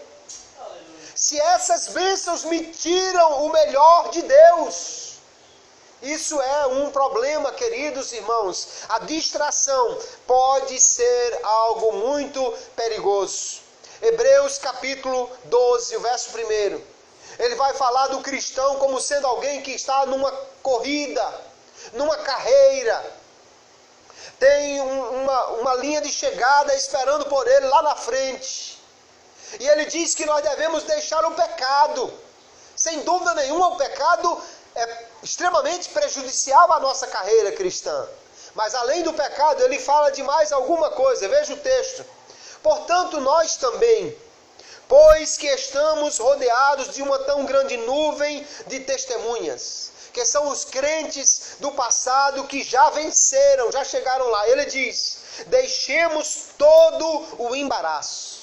Se essas bênçãos me tiram o melhor de Deus, isso é um problema, queridos irmãos. A distração pode ser algo muito perigoso. Hebreus capítulo 12, o verso 1. Ele vai falar do cristão como sendo alguém que está numa corrida, numa carreira. Tem uma linha de chegada esperando por ele lá na frente. E ele diz que nós devemos deixar o pecado. Sem dúvida nenhuma, o pecado é extremamente prejudicial à nossa carreira cristã. Mas além do pecado, ele fala de mais alguma coisa. Veja o texto. Portanto, nós também, pois que estamos rodeados de uma tão grande nuvem de testemunhas, que são os crentes do passado que já venceram, já chegaram lá. Ele diz, deixemos todo o embaraço.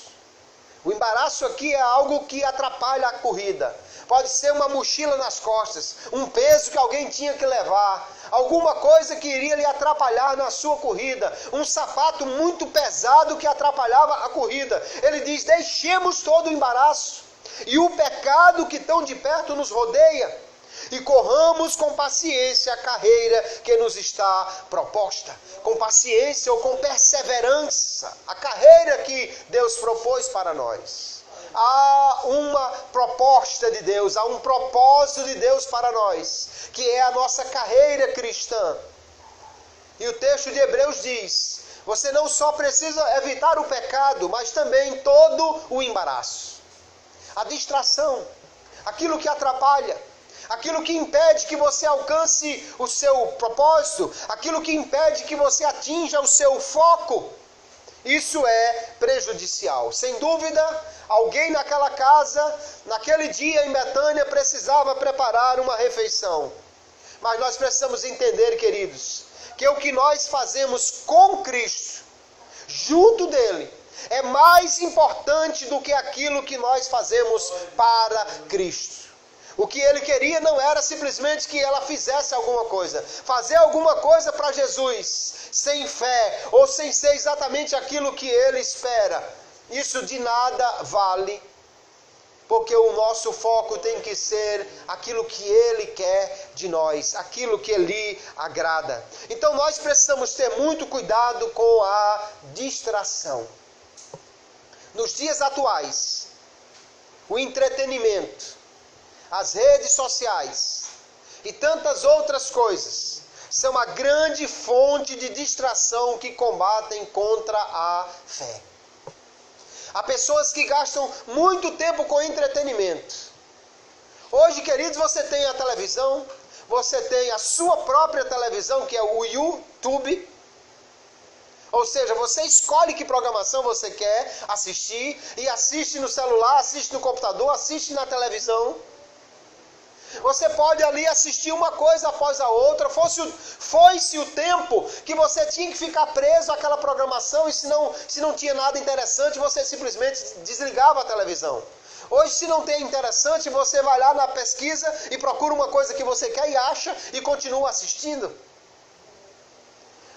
O embaraço aqui é algo que atrapalha a corrida. Pode ser uma mochila nas costas, um peso que alguém tinha que levar, alguma coisa que iria lhe atrapalhar na sua corrida, um sapato muito pesado que atrapalhava a corrida. Ele diz, deixemos todo o embaraço e o pecado que tão de perto nos rodeia e corramos com paciência a carreira que nos está proposta. Com paciência ou com perseverança, a carreira que Deus propôs para nós. Há uma proposta de Deus, há um propósito de Deus para nós, que é a nossa carreira cristã. E o texto de Hebreus diz, você não só precisa evitar o pecado, mas também todo o embaraço. A distração, aquilo que atrapalha, aquilo que impede que você alcance o seu propósito, aquilo que impede que você atinja o seu foco, isso é prejudicial. Sem dúvida, alguém naquela casa, naquele dia em Betânia, precisava preparar uma refeição. Mas nós precisamos entender, queridos, que o que nós fazemos com Cristo, junto dele, é mais importante do que aquilo que nós fazemos para Cristo. O que ele queria não era simplesmente que ela fizesse alguma coisa. Fazer alguma coisa para Jesus, sem fé, ou sem ser exatamente aquilo que ele espera. Isso de nada vale, porque o nosso foco tem que ser aquilo que ele quer de nós, aquilo que lhe agrada. Então nós precisamos ter muito cuidado com a distração. Nos dias atuais, o entretenimento, as redes sociais e tantas outras coisas são a grande fonte de distração que combatem contra a fé. Há pessoas que gastam muito tempo com entretenimento. Hoje, queridos, você tem a televisão, você tem a sua própria televisão, que é o YouTube. Ou seja, você escolhe que programação você quer assistir e assiste no celular, assiste no computador, assiste na televisão. Você pode ali assistir uma coisa após a outra. Foi-se o tempo que você tinha que ficar preso àquela programação e se não tinha nada interessante, você simplesmente desligava a televisão. Hoje, se não tem interessante, você vai lá na pesquisa e procura uma coisa que você quer e acha e continua assistindo.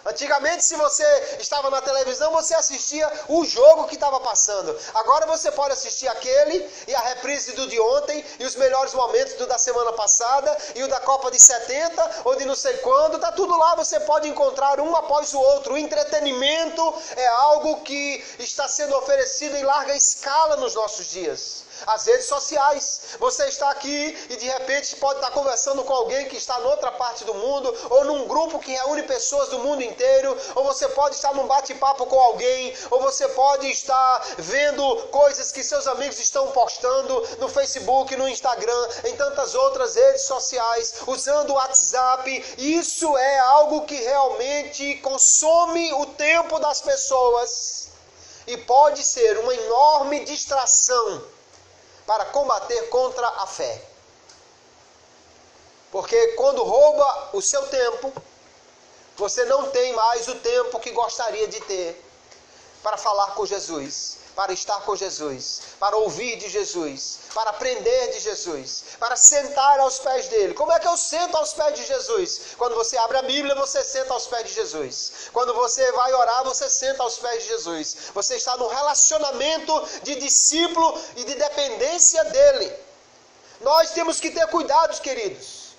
Antigamente, se você estava na televisão, você assistia o jogo que estava passando. Agora você pode assistir aquele e a reprise do de ontem e os melhores momentos do da semana passada e o da Copa de 70 ou de não sei quando. Está tudo lá, você pode encontrar um após o outro. O entretenimento é algo que está sendo oferecido em larga escala nos nossos dias. As redes sociais, você está aqui e de repente pode estar conversando com alguém que está em outra parte do mundo, ou num grupo que reúne pessoas do mundo inteiro, ou você pode estar num bate-papo com alguém, ou você pode estar vendo coisas que seus amigos estão postando no Facebook, no Instagram, em tantas outras redes sociais, usando o WhatsApp. Isso é algo que realmente consome o tempo das pessoas e pode ser uma enorme distração para combater contra a fé. Porque quando rouba o seu tempo, você não tem mais o tempo que gostaria de ter. para falar com Jesus, para estar com Jesus, para ouvir de Jesus, para aprender de Jesus, para sentar aos pés dele. Como é que eu sento aos pés de Jesus? Quando você abre a Bíblia, você senta aos pés de Jesus. Quando você vai orar, você senta aos pés de Jesus. Você está num relacionamento de discípulo e de dependência dele. Nós temos que ter cuidados, queridos.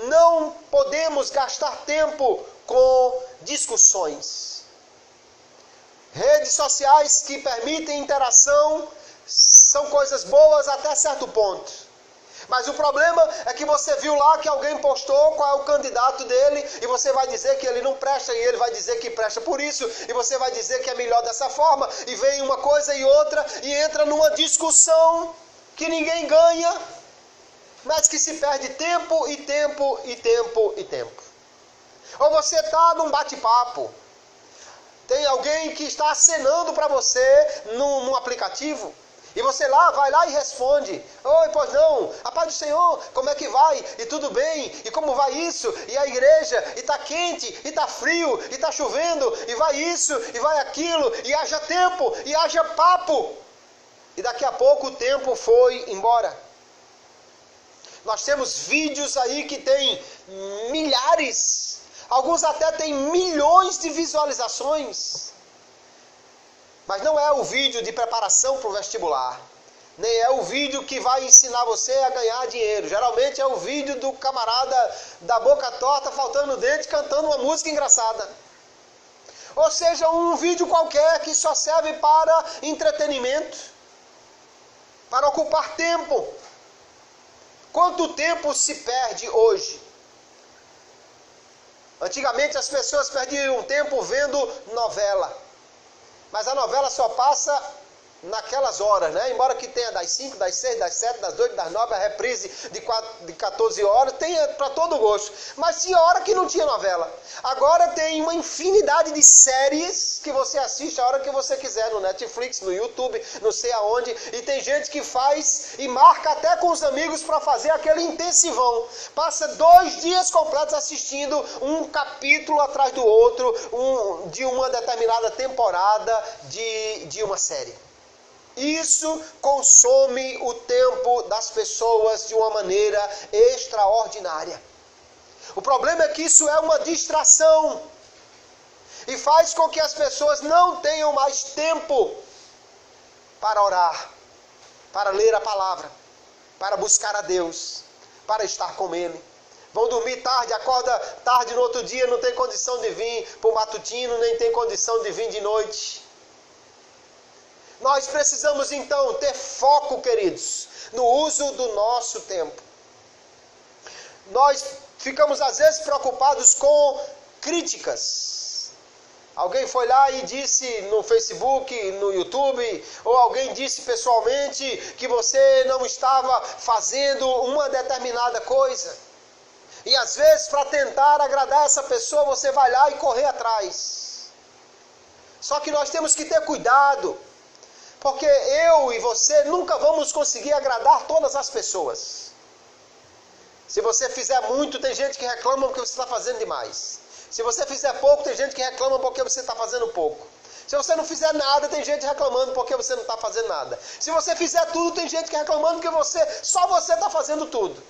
Não podemos gastar tempo com discussões. Redes sociais que permitem interação são coisas boas até certo ponto. Mas o problema é que você viu lá que alguém postou qual é o candidato dele e você vai dizer que ele não presta e ele vai dizer que presta por isso e você vai dizer que é melhor dessa forma e vem uma coisa e outra e entra numa discussão que ninguém ganha, mas que se perde tempo e tempo e tempo e tempo. Ou você está num bate-papo. Tem alguém que está acenando para você num aplicativo. E você vai lá e responde. Oi, pois não, a paz do Senhor, como é que vai? E tudo bem? E como vai isso? E a igreja? E está quente? E está frio? E está chovendo? E vai isso? E vai aquilo? E haja tempo? E haja papo? E daqui a pouco o tempo foi embora. Nós temos vídeos aí que tem milhares, alguns até têm milhões de visualizações. Mas não é o vídeo de preparação para o vestibular. Nem é o vídeo que vai ensinar você a ganhar dinheiro. Geralmente é o vídeo do camarada da boca torta, faltando dente, cantando uma música engraçada. Ou seja, um vídeo qualquer que só serve para entretenimento, para ocupar tempo. Quanto tempo se perde hoje? Antigamente as pessoas perdiam tempo vendo novela. Mas a novela só passa naquelas horas, né? Embora que tenha das 5, das 6, das 7, das 8, das 9, a reprise de 14 horas, tem para todo gosto. Mas tinha hora que não tinha novela. Agora tem uma infinidade de séries que você assiste a hora que você quiser, no Netflix, no YouTube, não sei aonde. E tem gente que faz e marca até com os amigos para fazer aquele intensivão. Passa 2 dias completos assistindo um capítulo atrás do outro, de uma determinada temporada de uma série. Isso consome o tempo das pessoas de uma maneira extraordinária. O problema é que isso é uma distração e faz com que as pessoas não tenham mais tempo para orar, para ler a palavra, para buscar a Deus, para estar com Ele. Vão dormir tarde, acorda tarde no outro dia, não tem condição de vir para o matutino, nem tem condição de vir de noite. Nós precisamos então ter foco, queridos, no uso do nosso tempo. Nós ficamos às vezes preocupados com críticas. Alguém foi lá e disse no Facebook, no YouTube, ou alguém disse pessoalmente que você não estava fazendo uma determinada coisa. E às vezes, para tentar agradar essa pessoa, você vai lá e correr atrás. Só que nós temos que ter cuidado. Porque eu e você nunca vamos conseguir agradar todas as pessoas. Se você fizer muito, tem gente que reclama porque você está fazendo demais. Se você fizer pouco, tem gente que reclama porque você está fazendo pouco. Se você não fizer nada, tem gente reclamando porque você não está fazendo nada. Se você fizer tudo, tem gente que reclamando porque só você está fazendo tudo.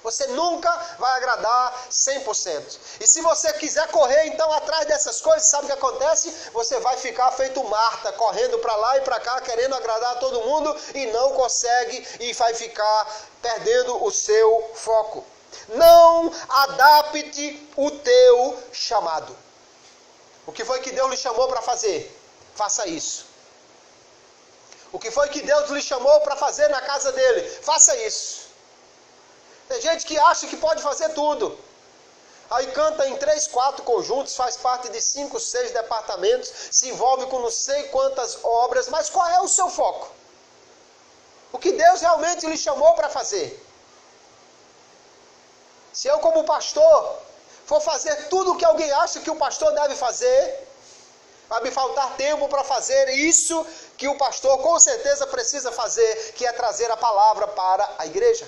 Você nunca vai agradar 100%. E se você quiser correr então atrás dessas coisas, sabe o que acontece? Você vai ficar feito Marta, correndo para lá e para cá, querendo agradar a todo mundo e não consegue e vai ficar perdendo o seu foco. Não adapte o teu chamado. O que foi que Deus lhe chamou para fazer? Faça isso. O que foi que Deus lhe chamou para fazer na casa dele? Faça isso. Tem gente que acha que pode fazer tudo. Aí canta em 3, 4 conjuntos, faz parte de 5, 6 departamentos, se envolve com não sei quantas obras, mas qual é o seu foco? O que Deus realmente lhe chamou para fazer? Se eu como pastor for fazer tudo o que alguém acha que o pastor deve fazer, vai me faltar tempo para fazer isso que o pastor com certeza precisa fazer, que é trazer a palavra para a igreja.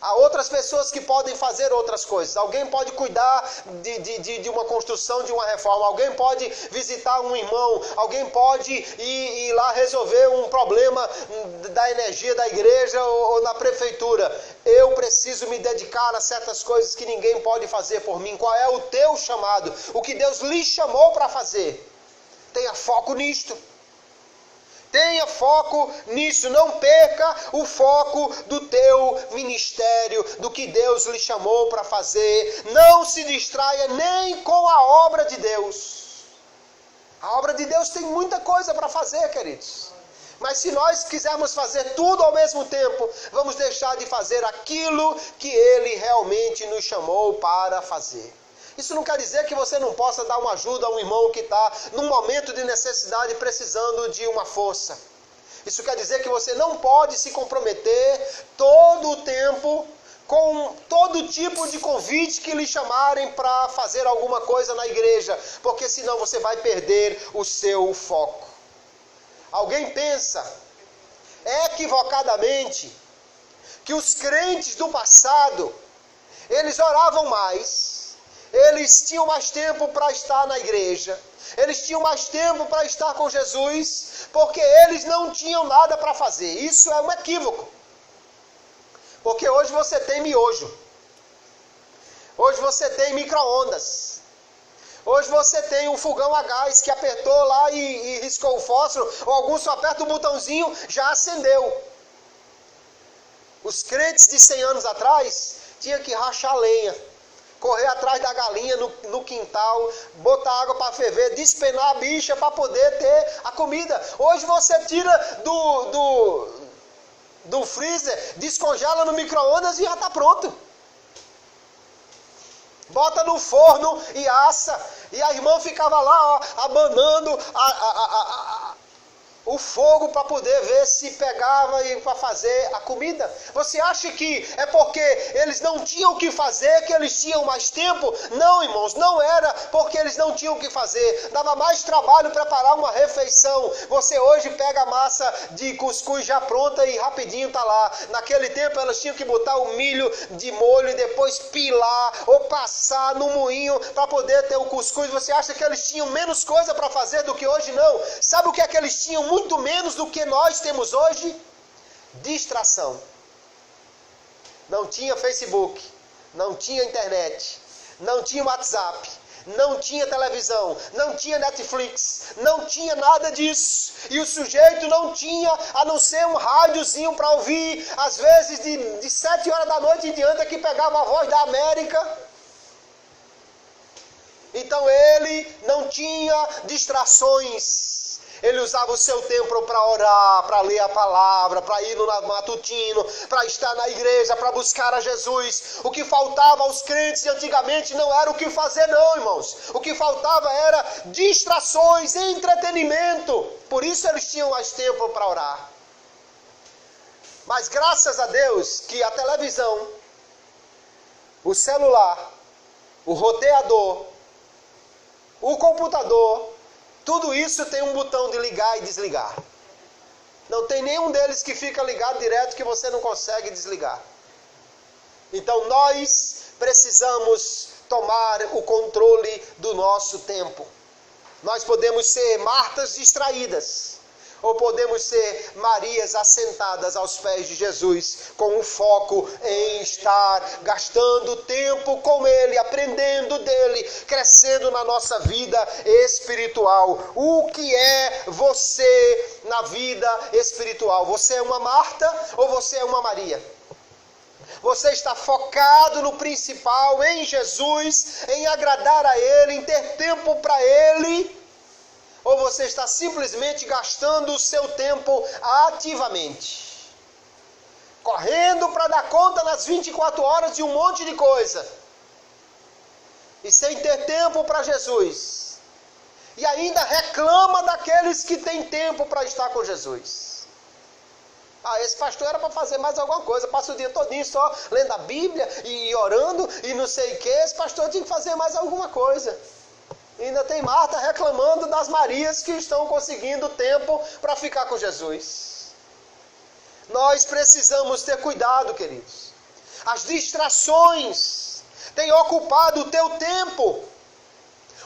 Há outras pessoas que podem fazer outras coisas. Alguém pode cuidar de uma construção, de uma reforma. Alguém pode visitar um irmão. Alguém pode ir lá resolver um problema da energia da igreja ou na prefeitura. Eu preciso me dedicar a certas coisas que ninguém pode fazer por mim. Qual é o teu chamado? O que Deus lhe chamou para fazer? Tenha foco nisto. Tenha foco nisso, não perca o foco do teu ministério, do que Deus lhe chamou para fazer. Não se distraia nem com a obra de Deus. A obra de Deus tem muita coisa para fazer, queridos. Mas se nós quisermos fazer tudo ao mesmo tempo, vamos deixar de fazer aquilo que Ele realmente nos chamou para fazer. Isso não quer dizer que você não possa dar uma ajuda a um irmão que está num momento de necessidade precisando de uma força. Isso quer dizer que você não pode se comprometer todo o tempo com todo tipo de convite que lhe chamarem para fazer alguma coisa na igreja, porque senão você vai perder o seu foco. Alguém pensa equivocadamente que os crentes do passado, eles oravam mais, eles tinham mais tempo para estar na igreja, eles tinham mais tempo para estar com Jesus, porque eles não tinham nada para fazer. Isso é um equívoco. Porque hoje você tem miojo, hoje você tem micro-ondas, hoje você tem um fogão a gás que apertou lá e riscou o fósforo, ou alguns só aperta o botãozinho, já acendeu. Os crentes de 100 anos atrás tinham que rachar lenha, correr atrás da galinha no quintal, botar água para ferver, despenar a bicha para poder ter a comida. Hoje você tira do freezer, descongela no micro-ondas e já está pronto. Bota no forno e assa. E a irmã ficava lá, ó, abanando o fogo para poder ver se pegava e para fazer a comida. Você acha que é porque eles não tinham o que fazer que eles tinham mais tempo? Não, irmãos, não era porque eles não tinham o que fazer. Dava mais trabalho preparar uma refeição. Você hoje pega a massa de cuscuz já pronta e rapidinho está lá. Naquele tempo elas tinham que botar o milho de molho e depois pilar ou passar no moinho para poder ter o cuscuz. Você acha que eles tinham menos coisa para fazer do que hoje? Não. Sabe o que é que eles tinham muito menos do que nós temos hoje? Distração. Não tinha Facebook, não tinha internet, não tinha WhatsApp, não tinha televisão, não tinha Netflix, não tinha nada disso. E o sujeito não tinha a não ser um rádiozinho para ouvir, às vezes de 7 horas da noite em diante, que pegava a Voz da América. Então ele não tinha distrações. Ele usava o seu tempo para orar, para ler a palavra, para ir no matutino, para estar na igreja, para buscar a Jesus. O que faltava aos crentes de antigamente não era o que fazer não, irmãos. O que faltava era distrações, entretenimento. Por isso eles tinham mais tempo para orar. Mas graças a Deus que a televisão, o celular, o roteador, o computador, tudo isso tem um botão de ligar e desligar. Não tem nenhum deles que fica ligado direto que você não consegue desligar. Então nós precisamos tomar o controle do nosso tempo. Nós podemos ser Martas distraídas, ou podemos ser Marias assentadas aos pés de Jesus, com um foco em estar gastando tempo com Ele, aprendendo dEle, crescendo na nossa vida espiritual. O que é você na vida espiritual? Você é uma Marta ou você é uma Maria? Você está focado no principal, em Jesus, em agradar a Ele, em ter tempo para Ele? Ou você está simplesmente gastando o seu tempo ativamente, correndo para dar conta nas 24 horas de um monte de coisa, e sem ter tempo para Jesus, e ainda reclama daqueles que têm tempo para estar com Jesus? Esse pastor era para fazer mais alguma coisa, passa o dia todinho só lendo a Bíblia e orando e não sei o que. Esse pastor tinha que fazer mais alguma coisa. E ainda tem Marta reclamando das Marias que estão conseguindo tempo para ficar com Jesus. Nós precisamos ter cuidado, queridos. As distrações têm ocupado o teu tempo.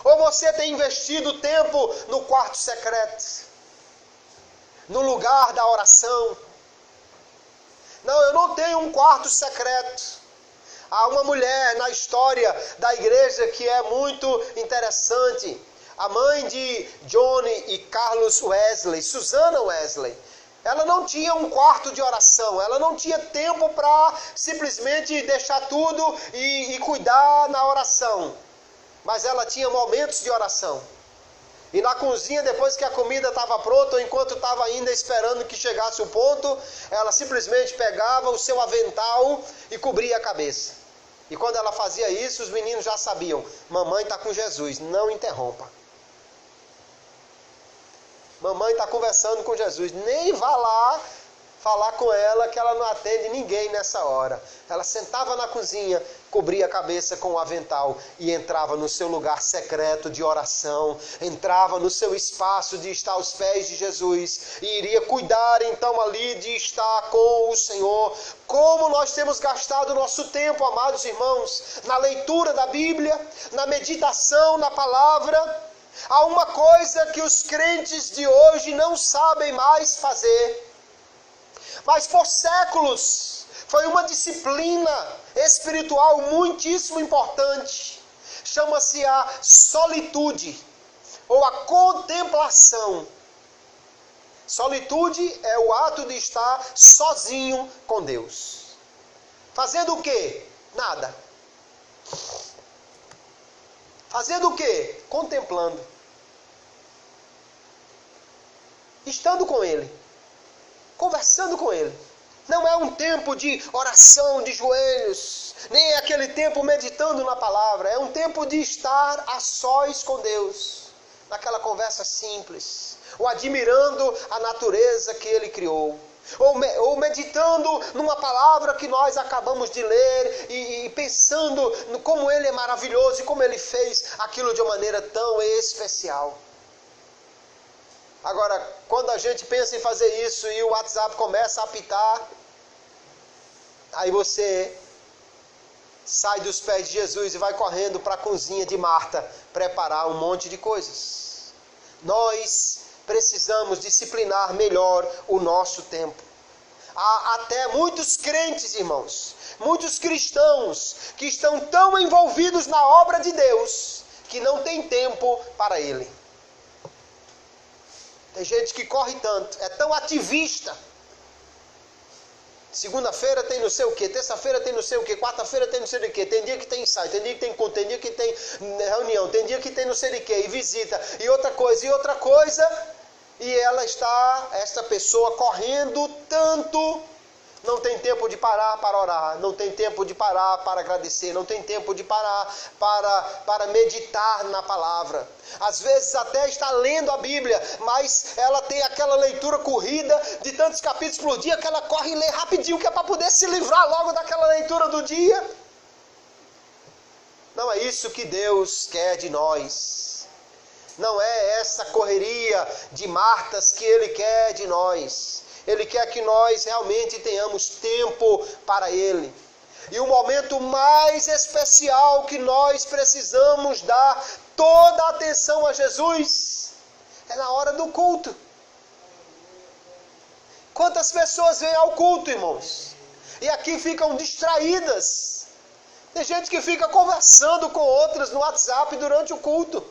Ou você tem investido tempo no quarto secreto, no lugar da oração. Não, eu não tenho um quarto secreto. Há uma mulher na história da igreja que é muito interessante. A mãe de Johnny e Carlos Wesley, Susana Wesley. Ela não tinha um quarto de oração. Ela não tinha tempo para simplesmente deixar tudo e cuidar na oração. Mas ela tinha momentos de oração. E na cozinha, depois que a comida estava pronta, ou enquanto estava ainda esperando que chegasse o ponto, ela simplesmente pegava o seu avental e cobria a cabeça. E quando ela fazia isso, os meninos já sabiam: mamãe está com Jesus, não interrompa. Mamãe está conversando com Jesus, nem vá lá falar com ela, que ela não atende ninguém nessa hora. Ela sentava na cozinha, cobria a cabeça com o avental e entrava no seu lugar secreto de oração, entrava no seu espaço de estar aos pés de Jesus e iria cuidar então ali de estar com o Senhor. Como nós temos gastado o nosso tempo, amados irmãos, na leitura da Bíblia, na meditação na palavra. Há uma coisa que os crentes de hoje não sabem mais fazer, mas por séculos foi uma disciplina espiritual muitíssimo importante. Chama-se a solitude ou a contemplação. Solitude é o ato de estar sozinho com Deus. Fazendo o quê? Nada. Fazendo o quê? Contemplando. Estando com Ele. Conversando com Ele. Não é um tempo de oração de joelhos, nem é aquele tempo meditando na palavra. É um tempo de estar a sós com Deus, naquela conversa simples, ou admirando a natureza que Ele criou, ou meditando numa palavra que nós acabamos de ler e pensando no como Ele é maravilhoso e como Ele fez aquilo de uma maneira tão especial. Agora, quando a gente pensa em fazer isso e o WhatsApp começa a apitar, aí você sai dos pés de Jesus e vai correndo para a cozinha de Marta preparar um monte de coisas. Nós precisamos disciplinar melhor o nosso tempo. Há até muitos crentes, irmãos, muitos cristãos que estão tão envolvidos na obra de Deus que não tem tempo para Ele. Tem gente que corre tanto, é tão ativista. Segunda-feira tem não sei o que, terça-feira tem não sei o que, quarta-feira tem não sei o que, tem dia que tem ensaio, tem dia que tem culto, tem dia que tem reunião, tem dia que tem não sei o que, e visita, e outra coisa, e essa pessoa correndo tanto, não tem tempo de parar para orar, não tem tempo de parar para agradecer, não tem tempo de parar para meditar na palavra. Às vezes até está lendo a Bíblia, mas ela tem aquela leitura corrida de tantos capítulos por dia que ela corre e lê rapidinho, que é para poder se livrar logo daquela leitura do dia. Não é isso que Deus quer de nós. Não é essa correria de Martas que Ele quer de nós. Ele quer que nós realmente tenhamos tempo para Ele. E o momento mais especial que nós precisamos dar toda a atenção a Jesus é na hora do culto. Quantas pessoas vêm ao culto, irmãos? E aqui ficam distraídas. Tem gente que fica conversando com outras no WhatsApp durante o culto.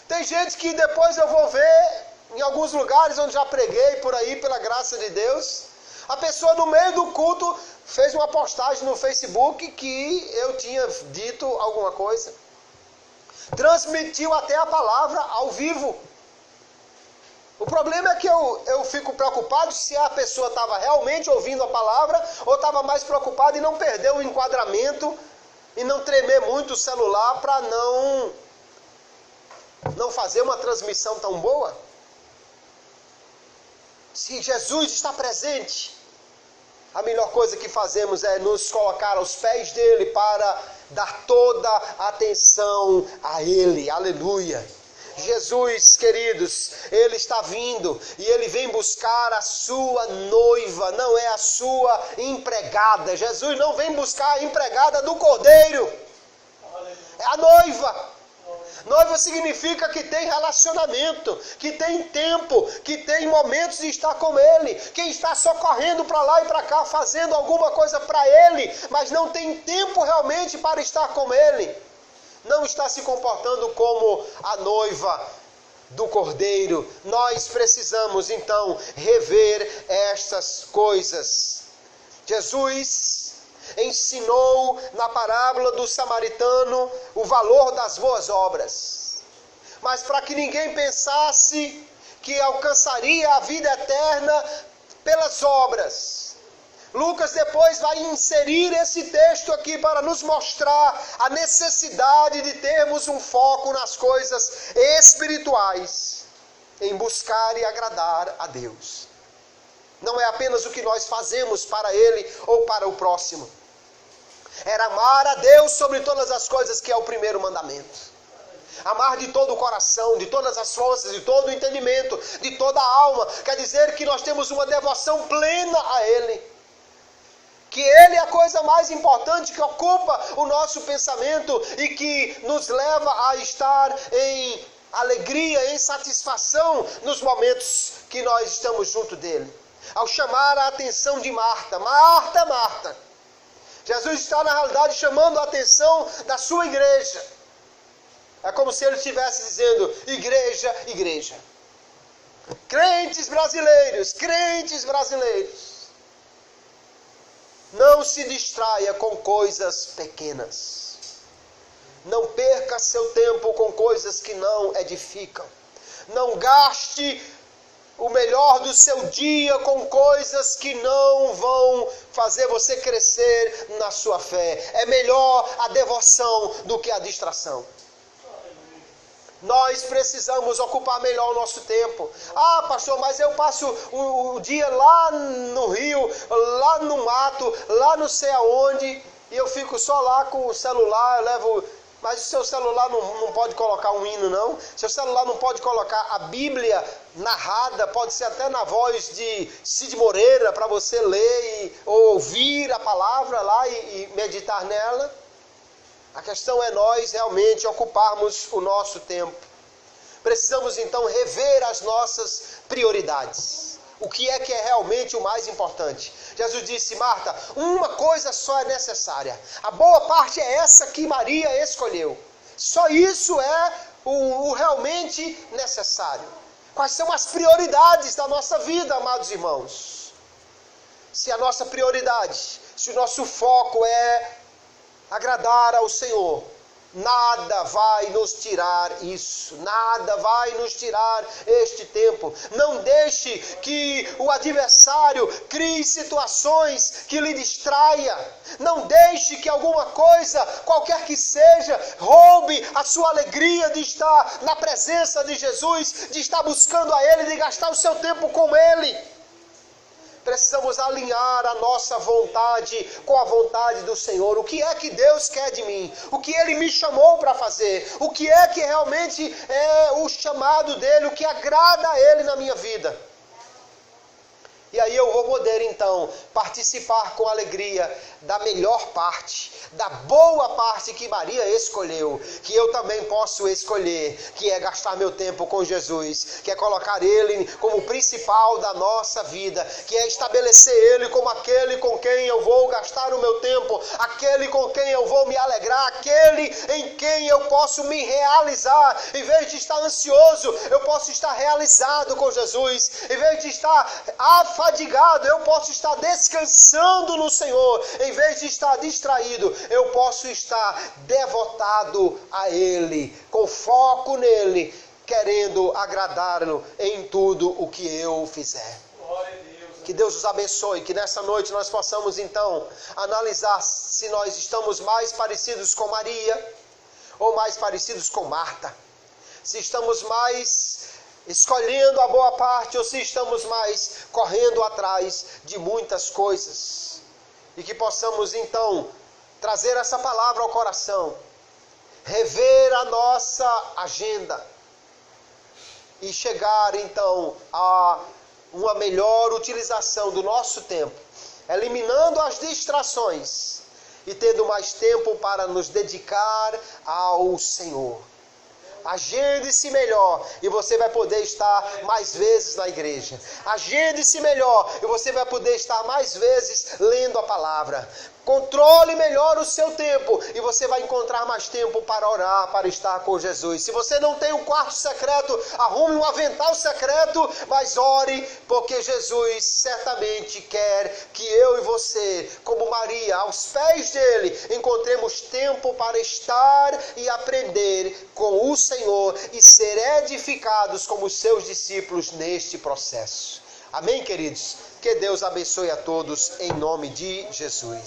Tem gente que depois eu vou ver em alguns lugares onde já preguei por aí, pela graça de Deus, a pessoa no meio do culto fez uma postagem no Facebook que eu tinha dito alguma coisa. Transmitiu até a palavra ao vivo. O problema é que eu fico preocupado se a pessoa estava realmente ouvindo a palavra ou estava mais preocupada em não perder o enquadramento e não tremer muito o celular para não fazer uma transmissão tão boa. Se Jesus está presente, a melhor coisa que fazemos é nos colocar aos pés dele para dar toda a atenção a Ele. Aleluia! Jesus, queridos, Ele está vindo e Ele vem buscar a sua noiva, não é a sua empregada. Jesus não vem buscar a empregada do Cordeiro, é a noiva. Noiva significa que tem relacionamento, que tem tempo, que tem momentos de estar com Ele. Quem está só correndo para lá e para cá, fazendo alguma coisa para Ele, mas não tem tempo realmente para estar com Ele, não está se comportando como a noiva do Cordeiro. Nós precisamos então rever estas coisas. Jesus ensinou na parábola do samaritano o valor das boas obras, mas para que ninguém pensasse que alcançaria a vida eterna pelas obras, Lucas depois vai inserir esse texto aqui para nos mostrar a necessidade de termos um foco nas coisas espirituais, em buscar e agradar a Deus. Não é apenas o que nós fazemos para Ele ou para o próximo. Era amar a Deus sobre todas as coisas, que é o primeiro mandamento. Amar de todo o coração, de todas as forças, de todo o entendimento, de toda a alma. Quer dizer que nós temos uma devoção plena a Ele. Que Ele é a coisa mais importante que ocupa o nosso pensamento e que nos leva a estar em alegria, em satisfação nos momentos que nós estamos junto dEle. Ao chamar a atenção de Marta, Marta, Marta, Jesus está na realidade chamando a atenção da sua igreja. É como se Ele estivesse dizendo: igreja, igreja. Crentes brasileiros, não se distraia com coisas pequenas. Não perca seu tempo com coisas que não edificam. Não gaste o melhor do seu dia com coisas que não vão fazer você crescer na sua fé. É melhor a devoção do que a distração. Nós precisamos ocupar melhor o nosso tempo. Ah, pastor, mas eu passo o dia lá no rio, lá no mato, lá não sei aonde, e eu fico só lá com o celular, eu levo... Mas o seu celular não pode colocar um hino, não. Seu celular não pode colocar a Bíblia narrada, pode ser até na voz de Cid Moreira, para você ler ou ouvir a palavra lá e meditar nela. A questão é nós realmente ocuparmos o nosso tempo. Precisamos então rever as nossas prioridades. O que é realmente o mais importante? Jesus disse: Marta, uma coisa só é necessária. A boa parte é essa que Maria escolheu. Só isso é o realmente necessário. Quais são as prioridades da nossa vida, amados irmãos? Se a nossa prioridade, se o nosso foco é agradar ao Senhor, nada vai nos tirar isso, nada vai nos tirar este tempo. Não deixe que o adversário crie situações que lhe distraia. Não deixe que alguma coisa, qualquer que seja, roube a sua alegria de estar na presença de Jesus, de estar buscando a Ele, de gastar o seu tempo com Ele. Precisamos alinhar a nossa vontade com a vontade do Senhor. O que é que Deus quer de mim? O que Ele me chamou para fazer? O que é que realmente é o chamado dEle? O que agrada a Ele na minha vida? E aí eu vou poder então participar com alegria da melhor parte, da boa parte que Maria escolheu, que eu também posso escolher, que é gastar meu tempo com Jesus, que é colocar Ele como principal da nossa vida, que é estabelecer Ele como aquele com quem eu vou gastar o meu tempo, aquele com quem eu vou me alegrar, aquele em quem eu posso me realizar. Em vez de estar ansioso, eu posso estar realizado com Jesus. Em vez de estar afadigado, eu posso estar descansando no Senhor. Em vez de estar distraído, eu posso estar devotado a Ele, com foco nele, querendo agradá-lo em tudo o que eu fizer. Que Deus os abençoe, que nessa noite nós possamos então analisar se nós estamos mais parecidos com Maria ou mais parecidos com Marta. Se estamos mais escolhendo a boa parte ou se estamos mais correndo atrás de muitas coisas. E que possamos então trazer essa palavra ao coração, rever a nossa agenda, e chegar então a uma melhor utilização do nosso tempo, eliminando as distrações e tendo mais tempo para nos dedicar ao Senhor. Agende-se melhor e você vai poder estar mais vezes na igreja. Agende-se melhor e você vai poder estar mais vezes lendo a palavra. Controle melhor o seu tempo e você vai encontrar mais tempo para orar, para estar com Jesus. Se você não tem um quarto secreto, arrume um avental secreto, mas ore, porque Jesus certamente quer que eu e você, como Maria, aos pés dele, encontremos tempo para estar e aprender com o Senhor e ser edificados como os seus discípulos neste processo. Amém, queridos? Que Deus abençoe a todos em nome de Jesus.